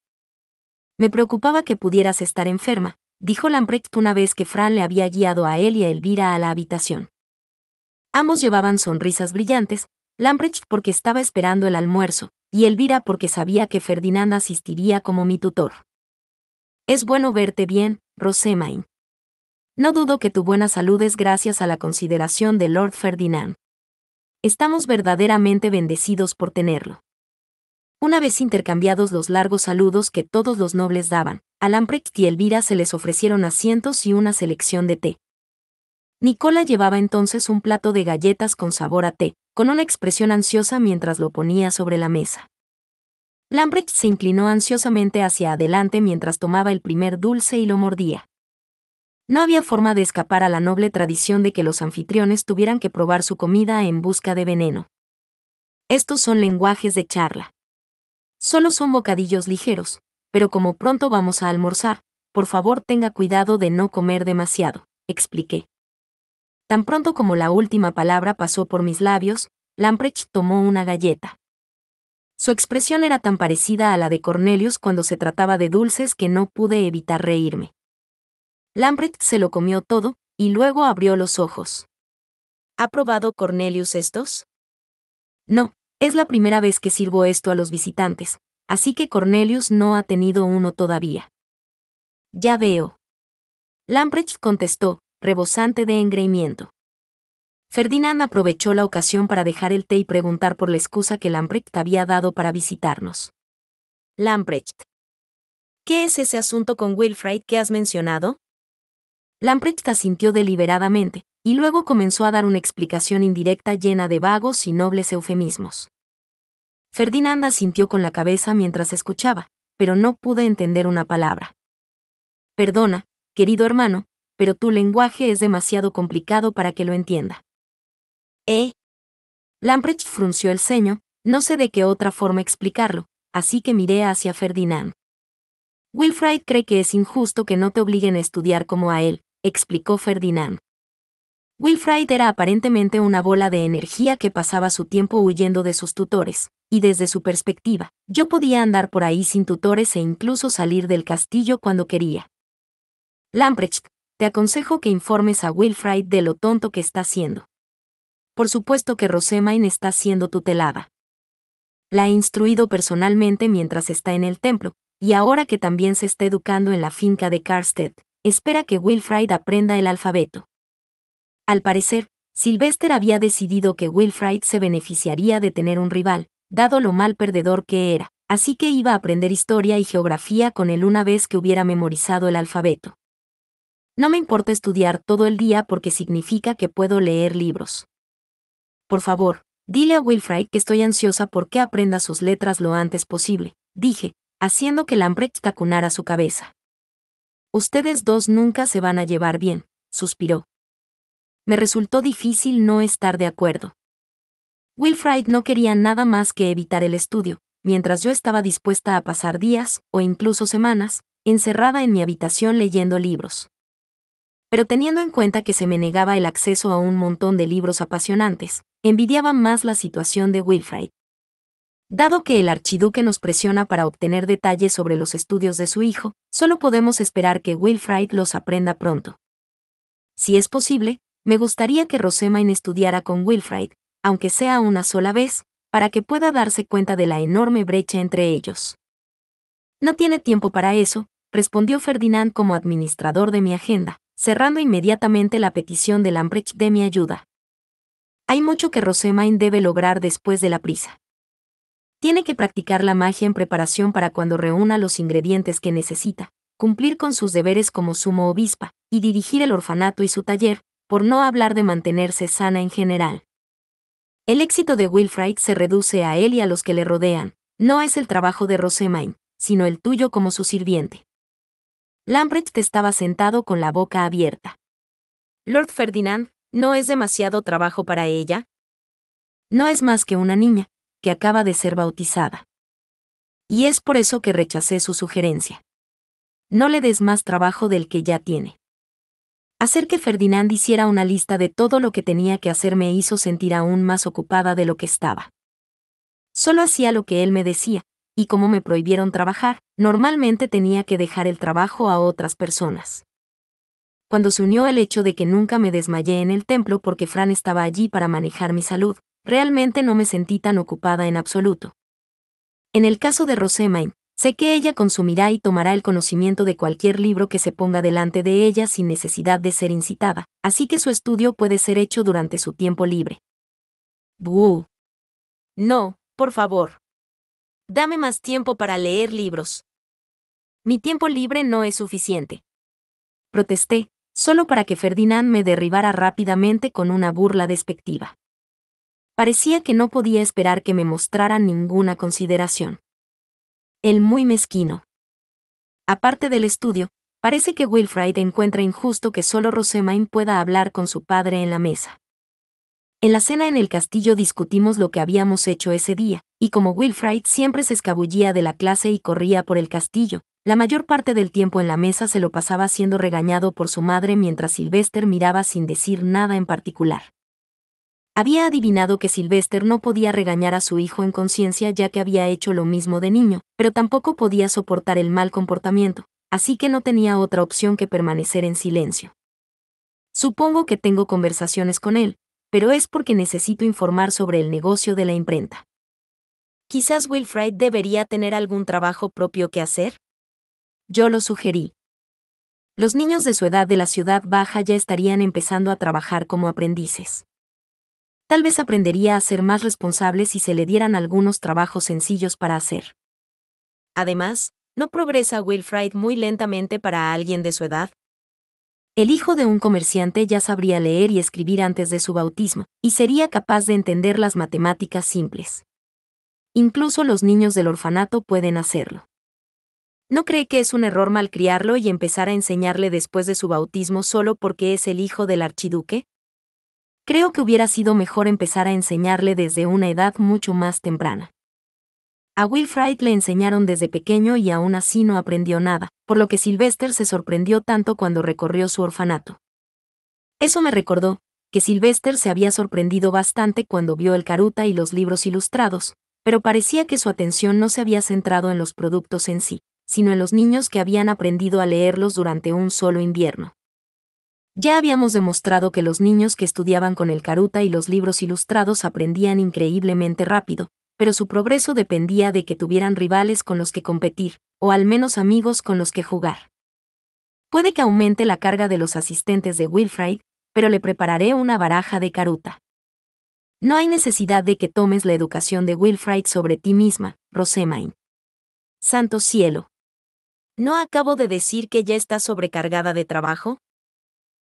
[SPEAKER 1] Me preocupaba que pudieras estar enferma, dijo Lamprecht una vez que Fran le había guiado a él y a Elvira a la habitación. Ambos llevaban sonrisas brillantes, Lamprecht porque estaba esperando el almuerzo, y Elvira porque sabía que Ferdinand asistiría como mi tutor. Es bueno verte bien, Rosemain. No dudo que tu buena salud es gracias a la consideración de Lord Ferdinand. Estamos verdaderamente bendecidos por tenerlo. Una vez intercambiados los largos saludos que todos los nobles daban, a Lamprecht y Elvira se les ofrecieron asientos y una selección de té. Nicola llevaba entonces un plato de galletas con sabor a té, con una expresión ansiosa mientras lo ponía sobre la mesa. Lamprecht se inclinó ansiosamente hacia adelante mientras tomaba el primer dulce y lo mordía. No había forma de escapar a la noble tradición de que los anfitriones tuvieran que probar su comida en busca de veneno. Estos son lenguajes de charla. Solo son bocadillos ligeros, pero como pronto vamos a almorzar, por favor tenga cuidado de no comer demasiado, expliqué. Tan pronto como la última palabra pasó por mis labios, Lamprecht tomó una galleta. Su expresión era tan parecida a la de Cornelius cuando se trataba de dulces que no pude evitar reírme. Lamprecht se lo comió todo, y luego abrió los ojos. ¿Ha probado Cornelius estos? No, es la primera vez que sirvo esto a los visitantes, así que Cornelius no ha tenido uno todavía. Ya veo. Lamprecht contestó, rebosante de engreimiento. Ferdinand aprovechó la ocasión para dejar el té y preguntar por la excusa que Lamprecht había dado para visitarnos. Lamprecht. ¿Qué es ese asunto con Wilfrid que has mencionado? Lamprecht asintió deliberadamente, y luego comenzó a dar una explicación indirecta llena de vagos y nobles eufemismos. Ferdinand asintió con la cabeza mientras escuchaba, pero no pude entender una palabra. Perdona, querido hermano, pero tu lenguaje es demasiado complicado para que lo entienda. Lamprecht frunció el ceño, no sé de qué otra forma explicarlo, así que miré hacia Ferdinand. Wilfrid cree que es injusto que no te obliguen a estudiar como a él, explicó Ferdinand. Wilfrid era aparentemente una bola de energía que pasaba su tiempo huyendo de sus tutores, y desde su perspectiva, yo podía andar por ahí sin tutores e incluso salir del castillo cuando quería. Lamprecht, te aconsejo que informes a Wilfrid de lo tonto que está siendo. Por supuesto que Rosemain está siendo tutelada. La he instruido personalmente mientras está en el templo, y ahora que también se está educando en la finca de Karstedt, espera que Wilfrid aprenda el alfabeto. Al parecer, Sylvester había decidido que Wilfrid se beneficiaría de tener un rival, dado lo mal perdedor que era, así que iba a aprender historia y geografía con él una vez que hubiera memorizado el alfabeto. No me importa estudiar todo el día porque significa que puedo leer libros. Por favor, dile a Wilfrid que estoy ansiosa por que aprenda sus letras lo antes posible, dije, haciendo que Lamprecht acunara su cabeza. Ustedes dos nunca se van a llevar bien, suspiró. Me resultó difícil no estar de acuerdo. Wilfrid no quería nada más que evitar el estudio, mientras yo estaba dispuesta a pasar días, o incluso semanas, encerrada en mi habitación leyendo libros. Pero teniendo en cuenta que se me negaba el acceso a un montón de libros apasionantes, envidiaba más la situación de Wilfrid. Dado que el archiduque nos presiona para obtener detalles sobre los estudios de su hijo, solo podemos esperar que Wilfrid los aprenda pronto. Si es posible, me gustaría que Rosemain estudiara con Wilfrid, aunque sea una sola vez, para que pueda darse cuenta de la enorme brecha entre ellos. No tiene tiempo para eso, respondió Ferdinand como administrador de mi agenda, cerrando inmediatamente la petición de Lamprecht de mi ayuda. Hay mucho que Rosamund debe lograr después de la prisa. Tiene que practicar la magia en preparación para cuando reúna los ingredientes que necesita, cumplir con sus deberes como sumo obispa, y dirigir el orfanato y su taller, por no hablar de mantenerse sana en general. El éxito de Wilfrid se reduce a él y a los que le rodean. No es el trabajo de Rosamund, sino el tuyo como su sirviente. Lambrecht estaba sentado con la boca abierta. Lord Ferdinand, ¿no es demasiado trabajo para ella? No es más que una niña, que acaba de ser bautizada. Y es por eso que rechacé su sugerencia. No le des más trabajo del que ya tiene. Hacer que Ferdinand hiciera una lista de todo lo que tenía que hacer me hizo sentir aún más ocupada de lo que estaba. Solo hacía lo que él me decía, y como me prohibieron trabajar, normalmente tenía que dejar el trabajo a otras personas. Cuando se unió el hecho de que nunca me desmayé en el templo porque Fran estaba allí para manejar mi salud, realmente no me sentí tan ocupada en absoluto. En el caso de Rosamund, sé que ella consumirá y tomará el conocimiento de cualquier libro que se ponga delante de ella sin necesidad de ser incitada, así que su estudio puede ser hecho durante su tiempo libre. ¡Buh! No, por favor. Dame más tiempo para leer libros. Mi tiempo libre no es suficiente. Protesté, solo para que Ferdinand me derribara rápidamente con una burla despectiva. Parecía que no podía esperar que me mostrara ninguna consideración. El muy mezquino. Aparte del estudio, parece que Wilfrid encuentra injusto que solo Rosamund pueda hablar con su padre en la mesa. En la cena en el castillo discutimos lo que habíamos hecho ese día, y como Wilfrid siempre se escabullía de la clase y corría por el castillo, la mayor parte del tiempo en la mesa se lo pasaba siendo regañado por su madre mientras Sylvester miraba sin decir nada en particular. Había adivinado que Sylvester no podía regañar a su hijo en conciencia ya que había hecho lo mismo de niño, pero tampoco podía soportar el mal comportamiento, así que no tenía otra opción que permanecer en silencio. Supongo que tengo conversaciones con él, pero es porque necesito informar sobre el negocio de la imprenta. ¿Quizás Wilfrid debería tener algún trabajo propio que hacer? Yo lo sugerí. Los niños de su edad de la ciudad baja ya estarían empezando a trabajar como aprendices. Tal vez aprendería a ser más responsable si se le dieran algunos trabajos sencillos para hacer. Además, ¿no progresa Wilfrid muy lentamente para alguien de su edad? El hijo de un comerciante ya sabría leer y escribir antes de su bautismo, y sería capaz de entender las matemáticas simples. Incluso los niños del orfanato pueden hacerlo. ¿No cree que es un error malcriarlo y empezar a enseñarle después de su bautismo solo porque es el hijo del archiduque? Creo que hubiera sido mejor empezar a enseñarle desde una edad mucho más temprana. A Wilfrid le enseñaron desde pequeño y aún así no aprendió nada, por lo que Sylvester se sorprendió tanto cuando recorrió su orfanato. Eso me recordó que Sylvester se había sorprendido bastante cuando vio el Karuta y los libros ilustrados, pero parecía que su atención no se había centrado en los productos en sí, sino en los niños que habían aprendido a leerlos durante un solo invierno. Ya habíamos demostrado que los niños que estudiaban con el Karuta y los libros ilustrados aprendían increíblemente rápido, pero su progreso dependía de que tuvieran rivales con los que competir, o al menos amigos con los que jugar. Puede que aumente la carga de los asistentes de Wilfrid, pero le prepararé una baraja de Karuta. No hay necesidad de que tomes la educación de Wilfrid sobre ti misma, Rosamund. Santo cielo. ¿No acabo de decir que ya estás sobrecargada de trabajo?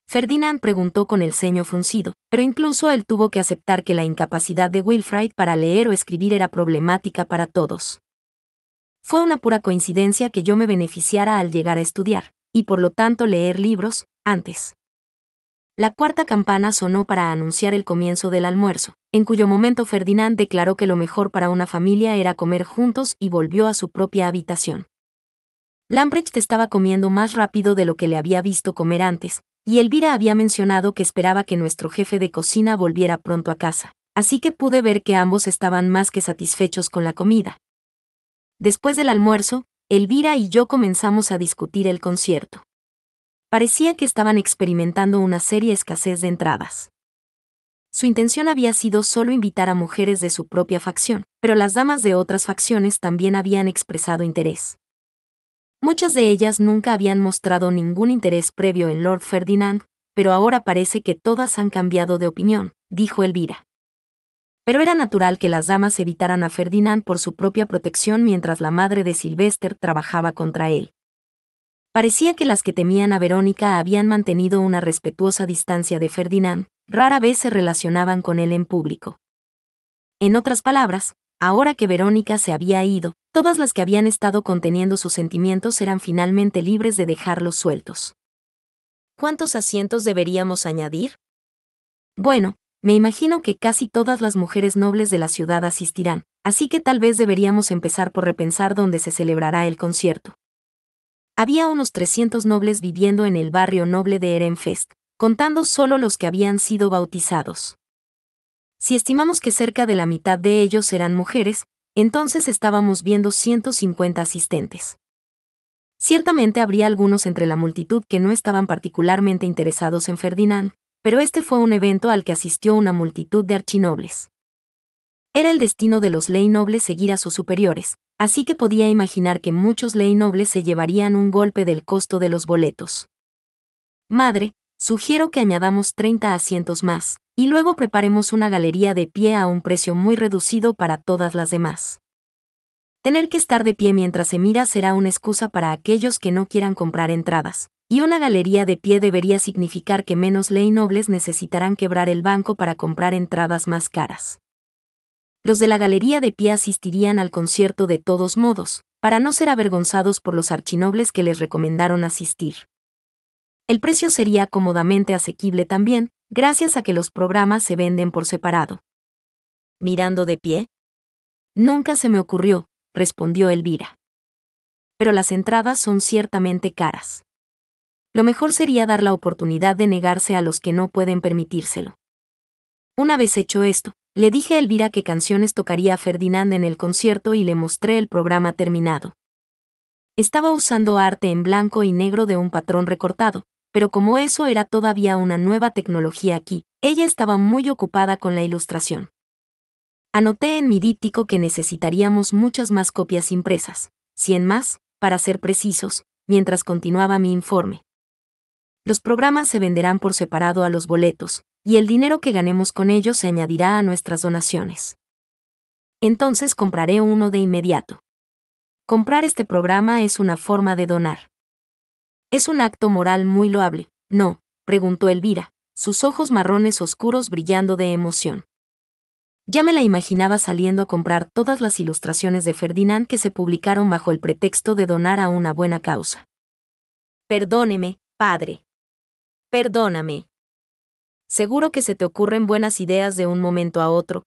[SPEAKER 1] Ferdinand preguntó con el ceño fruncido, pero incluso él tuvo que aceptar que la incapacidad de Wilfrid para leer o escribir era problemática para todos. Fue una pura coincidencia que yo me beneficiara al llegar a estudiar, y por lo tanto leer libros, antes. La cuarta campana sonó para anunciar el comienzo del almuerzo, en cuyo momento Ferdinand declaró que lo mejor para una familia era comer juntos y volvió a su propia habitación. Lambrecht estaba comiendo más rápido de lo que le había visto comer antes, y Elvira había mencionado que esperaba que nuestro jefe de cocina volviera pronto a casa, así que pude ver que ambos estaban más que satisfechos con la comida. Después del almuerzo, Elvira y yo comenzamos a discutir el concierto. Parecía que estaban experimentando una seria escasez de entradas. Su intención había sido solo invitar a mujeres de su propia facción, pero las damas de otras facciones también habían expresado interés. Muchas de ellas nunca habían mostrado ningún interés previo en Lord Ferdinand, pero ahora parece que todas han cambiado de opinión, dijo Elvira. Pero era natural que las damas evitaran a Ferdinand por su propia protección mientras la madre de Sylvester trabajaba contra él. Parecía que las que temían a Verónica habían mantenido una respetuosa distancia de Ferdinand, rara vez se relacionaban con él en público. En otras palabras, ahora que Verónica se había ido, todas las que habían estado conteniendo sus sentimientos eran finalmente libres de dejarlos sueltos. ¿Cuántos asientos deberíamos añadir? Bueno, me imagino que casi todas las mujeres nobles de la ciudad asistirán, así que tal vez deberíamos empezar por repensar dónde se celebrará el concierto. Había unos 300 nobles viviendo en el barrio noble de Ehrenfest, contando solo los que habían sido bautizados. Si estimamos que cerca de la mitad de ellos eran mujeres, entonces estábamos viendo 150 asistentes. Ciertamente habría algunos entre la multitud que no estaban particularmente interesados en Ferdinand, pero este fue un evento al que asistió una multitud de archinobles. Era el destino de los ley nobles seguir a sus superiores, así que podía imaginar que muchos ley nobles se llevarían un golpe del costo de los boletos. Madre, sugiero que añadamos 30 asientos más, y luego preparemos una galería de pie a un precio muy reducido para todas las demás. Tener que estar de pie mientras se mira será una excusa para aquellos que no quieran comprar entradas, y una galería de pie debería significar que menos ley nobles necesitarán quebrar el banco para comprar entradas más caras. Los de la galería de pie asistirían al concierto de todos modos, para no ser avergonzados por los archinobles que les recomendaron asistir. El precio sería cómodamente asequible también, gracias a que los programas se venden por separado. ¿Mirando de pie? Nunca se me ocurrió, respondió Elvira. Pero las entradas son ciertamente caras. Lo mejor sería dar la oportunidad de negarse a los que no pueden permitírselo. Una vez hecho esto, le dije a Elvira qué canciones tocaría Ferdinand en el concierto y le mostré el programa terminado. Estaba usando arte en blanco y negro de un patrón recortado, pero como eso era todavía una nueva tecnología aquí, ella estaba muy ocupada con la ilustración. Anoté en mi díptico que necesitaríamos muchas más copias impresas, 100 más, para ser precisos, mientras continuaba mi informe. Los programas se venderán por separado a los boletos, y el dinero que ganemos con ellos se añadirá a nuestras donaciones. Entonces compraré uno de inmediato. Comprar este programa es una forma de donar. Es un acto moral muy loable, ¿no?, preguntó Elvira, sus ojos marrones oscuros brillando de emoción. Ya me la imaginaba saliendo a comprar todas las ilustraciones de Ferdinand que se publicaron bajo el pretexto de donar a una buena causa. Perdóneme, padre. Perdóname. Seguro que se te ocurren buenas ideas de un momento a otro,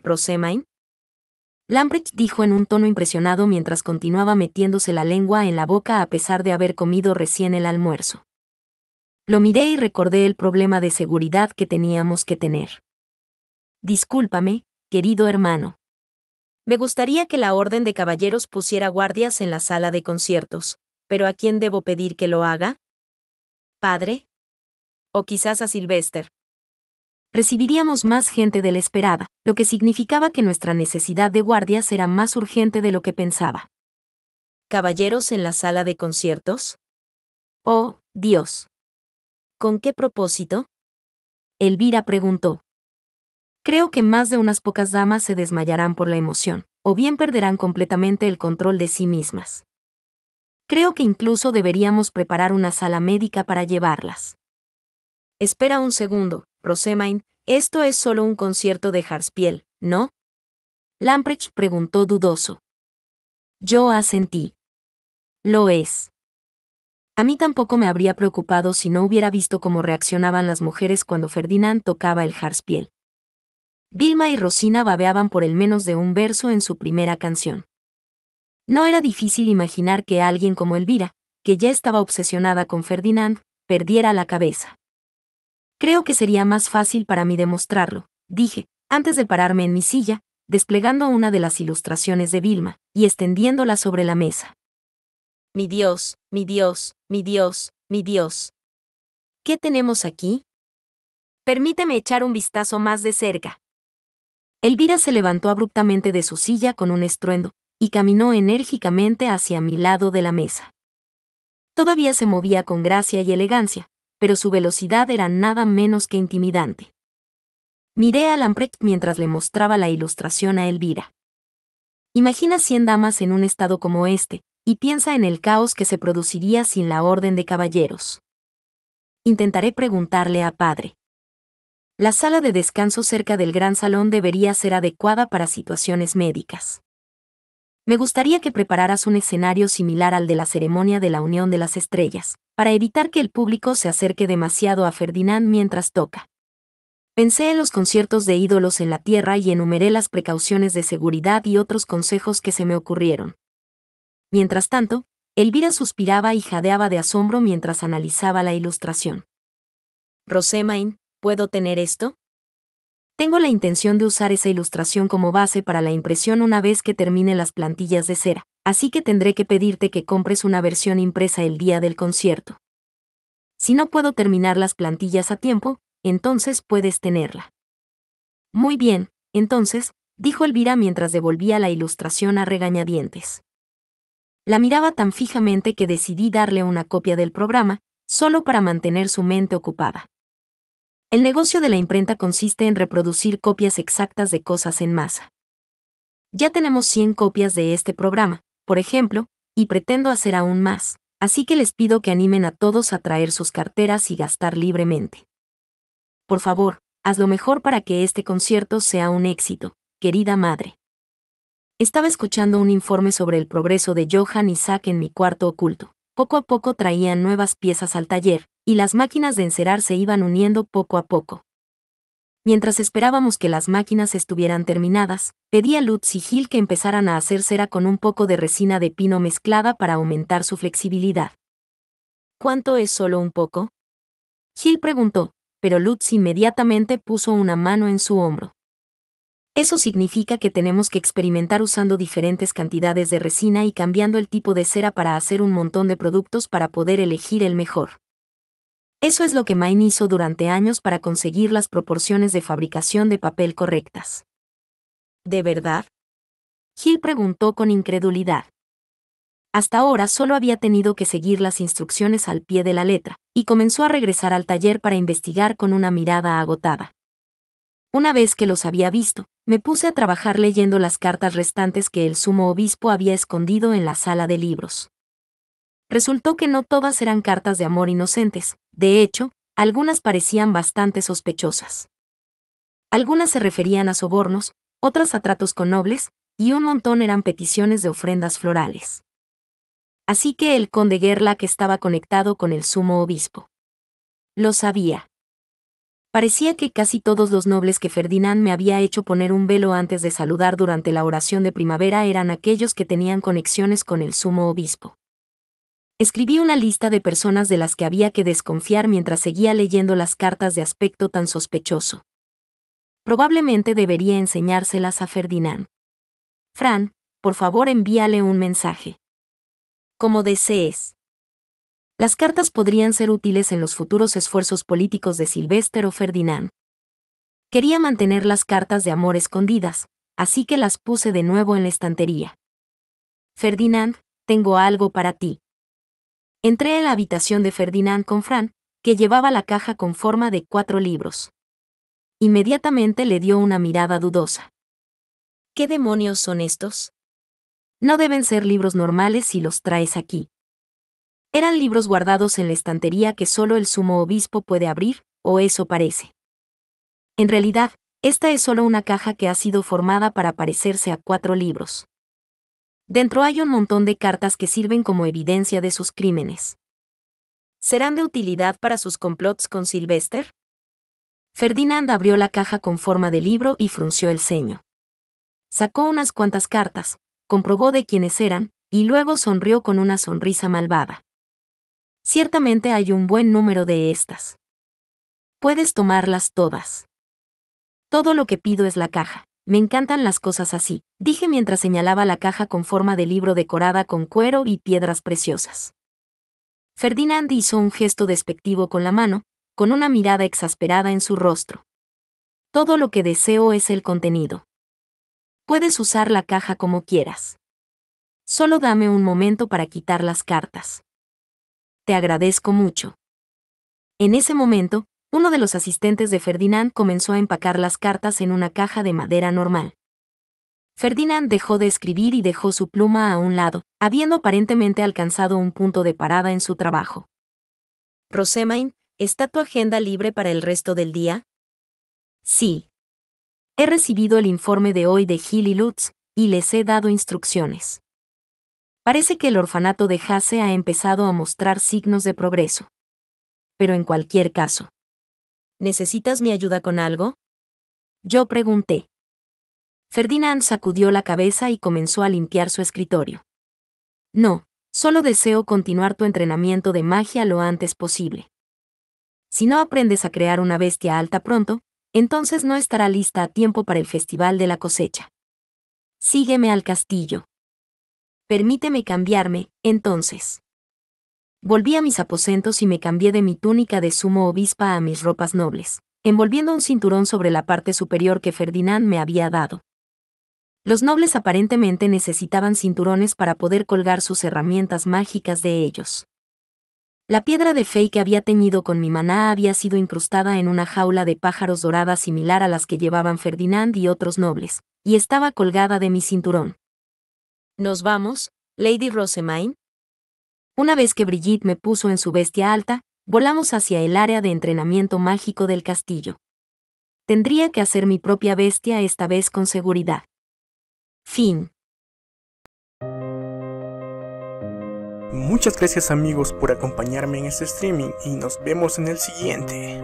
[SPEAKER 1] Rosamine? Lambrecht dijo en un tono impresionado mientras continuaba metiéndose la lengua en la boca a pesar de haber comido recién el almuerzo. Lo miré y recordé el problema de seguridad que teníamos que tener. Discúlpame, querido hermano. Me gustaría que la Orden de Caballeros pusiera guardias en la sala de conciertos, pero ¿a quién debo pedir que lo haga? ¿Padre? O quizás a Sylvester. Recibiríamos más gente de la esperada, lo que significaba que nuestra necesidad de guardias era más urgente de lo que pensaba. ¿Caballeros en la sala de conciertos? Oh, Dios. ¿Con qué propósito? Elvira preguntó. Creo que más de unas pocas damas se desmayarán por la emoción, o bien perderán completamente el control de sí mismas. Creo que incluso deberíamos preparar una sala médica para llevarlas. Espera un segundo, Rosamine, esto es solo un concierto de Hartspiel, ¿no? Lamprecht preguntó dudoso. Yo asentí. Lo es. A mí tampoco me habría preocupado si no hubiera visto cómo reaccionaban las mujeres cuando Ferdinand tocaba el Hartspiel. Vilma y Rosina babeaban por el menos de un verso en su primera canción. No era difícil imaginar que alguien como Elvira, que ya estaba obsesionada con Ferdinand, perdiera la cabeza. Creo que sería más fácil para mí demostrarlo, dije, antes de pararme en mi silla, desplegando una de las ilustraciones de Vilma, y extendiéndola sobre la mesa. Mi Dios, mi Dios, mi Dios, mi Dios. ¿Qué tenemos aquí? Permíteme echar un vistazo más de cerca. Elvira se levantó abruptamente de su silla con un estruendo, y caminó enérgicamente hacia mi lado de la mesa. Todavía se movía con gracia y elegancia, pero su velocidad era nada menos que intimidante. Miré a Lamprecht mientras le mostraba la ilustración a Elvira. Imagina 100 damas en un estado como este, y piensa en el caos que se produciría sin la orden de caballeros. Intentaré preguntarle a padre. La sala de descanso cerca del gran salón debería ser adecuada para situaciones médicas. Me gustaría que prepararas un escenario similar al de la ceremonia de la Unión de las Estrellas, para evitar que el público se acerque demasiado a Ferdinand mientras toca. Pensé en los conciertos de ídolos en la Tierra y enumeré las precauciones de seguridad y otros consejos que se me ocurrieron. Mientras tanto, Elvira suspiraba y jadeaba de asombro mientras analizaba la ilustración. Rosémain, ¿puedo tener esto? Tengo la intención de usar esa ilustración como base para la impresión una vez que termine las plantillas de cera, así que tendré que pedirte que compres una versión impresa el día del concierto. Si no puedo terminar las plantillas a tiempo, entonces puedes tenerla. Muy bien, entonces, dijo Elvira mientras devolvía la ilustración a regañadientes. La miraba tan fijamente que decidí darle una copia del programa, solo para mantener su mente ocupada. El negocio de la imprenta consiste en reproducir copias exactas de cosas en masa. Ya tenemos 100 copias de este programa, por ejemplo, y pretendo hacer aún más, así que les pido que animen a todos a traer sus carteras y gastar libremente. Por favor, haz lo mejor para que este concierto sea un éxito, querida madre. Estaba escuchando un informe sobre el progreso de Johann Isaac en mi cuarto oculto. Poco a poco traían nuevas piezas al taller, y las máquinas de encerar se iban uniendo poco a poco. Mientras esperábamos que las máquinas estuvieran terminadas, pedí a Lutz y Gil que empezaran a hacer cera con un poco de resina de pino mezclada para aumentar su flexibilidad. ¿Cuánto es solo un poco? Gil preguntó, pero Lutz inmediatamente puso una mano en su hombro. Eso significa que tenemos que experimentar usando diferentes cantidades de resina y cambiando el tipo de cera para hacer un montón de productos para poder elegir el mejor. Eso es lo que Main hizo durante años para conseguir las proporciones de fabricación de papel correctas. ¿De verdad? Gil preguntó con incredulidad. Hasta ahora solo había tenido que seguir las instrucciones al pie de la letra, y comenzó a regresar al taller para investigar con una mirada agotada. Una vez que los había visto, me puse a trabajar leyendo las cartas restantes que el sumo obispo había escondido en la sala de libros. Resultó que no todas eran cartas de amor inocentes, de hecho, algunas parecían bastante sospechosas. Algunas se referían a sobornos, otras a tratos con nobles, y un montón eran peticiones de ofrendas florales. Así que el conde Gerlach estaba conectado con el sumo obispo. Lo sabía. Parecía que casi todos los nobles que Ferdinand me había hecho poner un velo antes de saludar durante la oración de primavera eran aquellos que tenían conexiones con el sumo obispo. Escribí una lista de personas de las que había que desconfiar mientras seguía leyendo las cartas de aspecto tan sospechoso. Probablemente debería enseñárselas a Ferdinand. Fran, por favor envíale un mensaje. Como desees. Las cartas podrían ser útiles en los futuros esfuerzos políticos de Sylvester o Ferdinand. Quería mantener las cartas de amor escondidas, así que las puse de nuevo en la estantería. Ferdinand, tengo algo para ti. Entré en la habitación de Ferdinand con Fran, que llevaba la caja con forma de 4 libros. Inmediatamente le dio una mirada dudosa. ¿Qué demonios son estos? No deben ser libros normales si los traes aquí. Eran libros guardados en la estantería que solo el sumo obispo puede abrir, o eso parece. En realidad, esta es solo una caja que ha sido formada para parecerse a 4 libros. Dentro hay un montón de cartas que sirven como evidencia de sus crímenes. ¿Serán de utilidad para sus complots con Sylvester? Ferdinand abrió la caja con forma de libro y frunció el ceño. Sacó unas cuantas cartas, comprobó de quiénes eran, y luego sonrió con una sonrisa malvada. Ciertamente hay un buen número de estas. Puedes tomarlas todas. Todo lo que pido es la caja. Me encantan las cosas así, dije mientras señalaba la caja con forma de libro decorada con cuero y piedras preciosas. Ferdinand hizo un gesto despectivo con la mano, con una mirada exasperada en su rostro. Todo lo que deseo es el contenido. Puedes usar la caja como quieras. Solo dame un momento para quitar las cartas. Te agradezco mucho. En ese momento, Uno de los asistentes de Ferdinand comenzó a empacar las cartas en una caja de madera normal. Ferdinand dejó de escribir y dejó su pluma a un lado, habiendo aparentemente alcanzado un punto de parada en su trabajo. Rosemain, ¿está tu agenda libre para el resto del día? Sí. He recibido el informe de hoy de Gil y Lutz, y les he dado instrucciones. Parece que el orfanato de Hase ha empezado a mostrar signos de progreso. Pero en cualquier caso, ¿necesitas mi ayuda con algo? Yo pregunté. Ferdinand sacudió la cabeza y comenzó a limpiar su escritorio. No, solo deseo continuar tu entrenamiento de magia lo antes posible. Si no aprendes a crear una bestia alta pronto, entonces no estará lista a tiempo para el Festival de la Cosecha. Sígueme al castillo. Permíteme cambiarme, entonces. Volví a mis aposentos y me cambié de mi túnica de sumo obispa a mis ropas nobles, envolviendo un cinturón sobre la parte superior que Ferdinand me había dado. Los nobles aparentemente necesitaban cinturones para poder colgar sus herramientas mágicas de ellos. La piedra de fe que había teñido con mi maná había sido incrustada en una jaula de pájaros doradas similar a las que llevaban Ferdinand y otros nobles, y estaba colgada de mi cinturón. ¿Nos vamos, Lady Rosemain? Una vez que Brigitte me puso en su bestia alta, volamos hacia el área de entrenamiento mágico del castillo. Tendría que hacer mi propia bestia esta vez con seguridad. Fin.
[SPEAKER 2] Muchas gracias amigos por acompañarme en este streaming y nos vemos en el siguiente.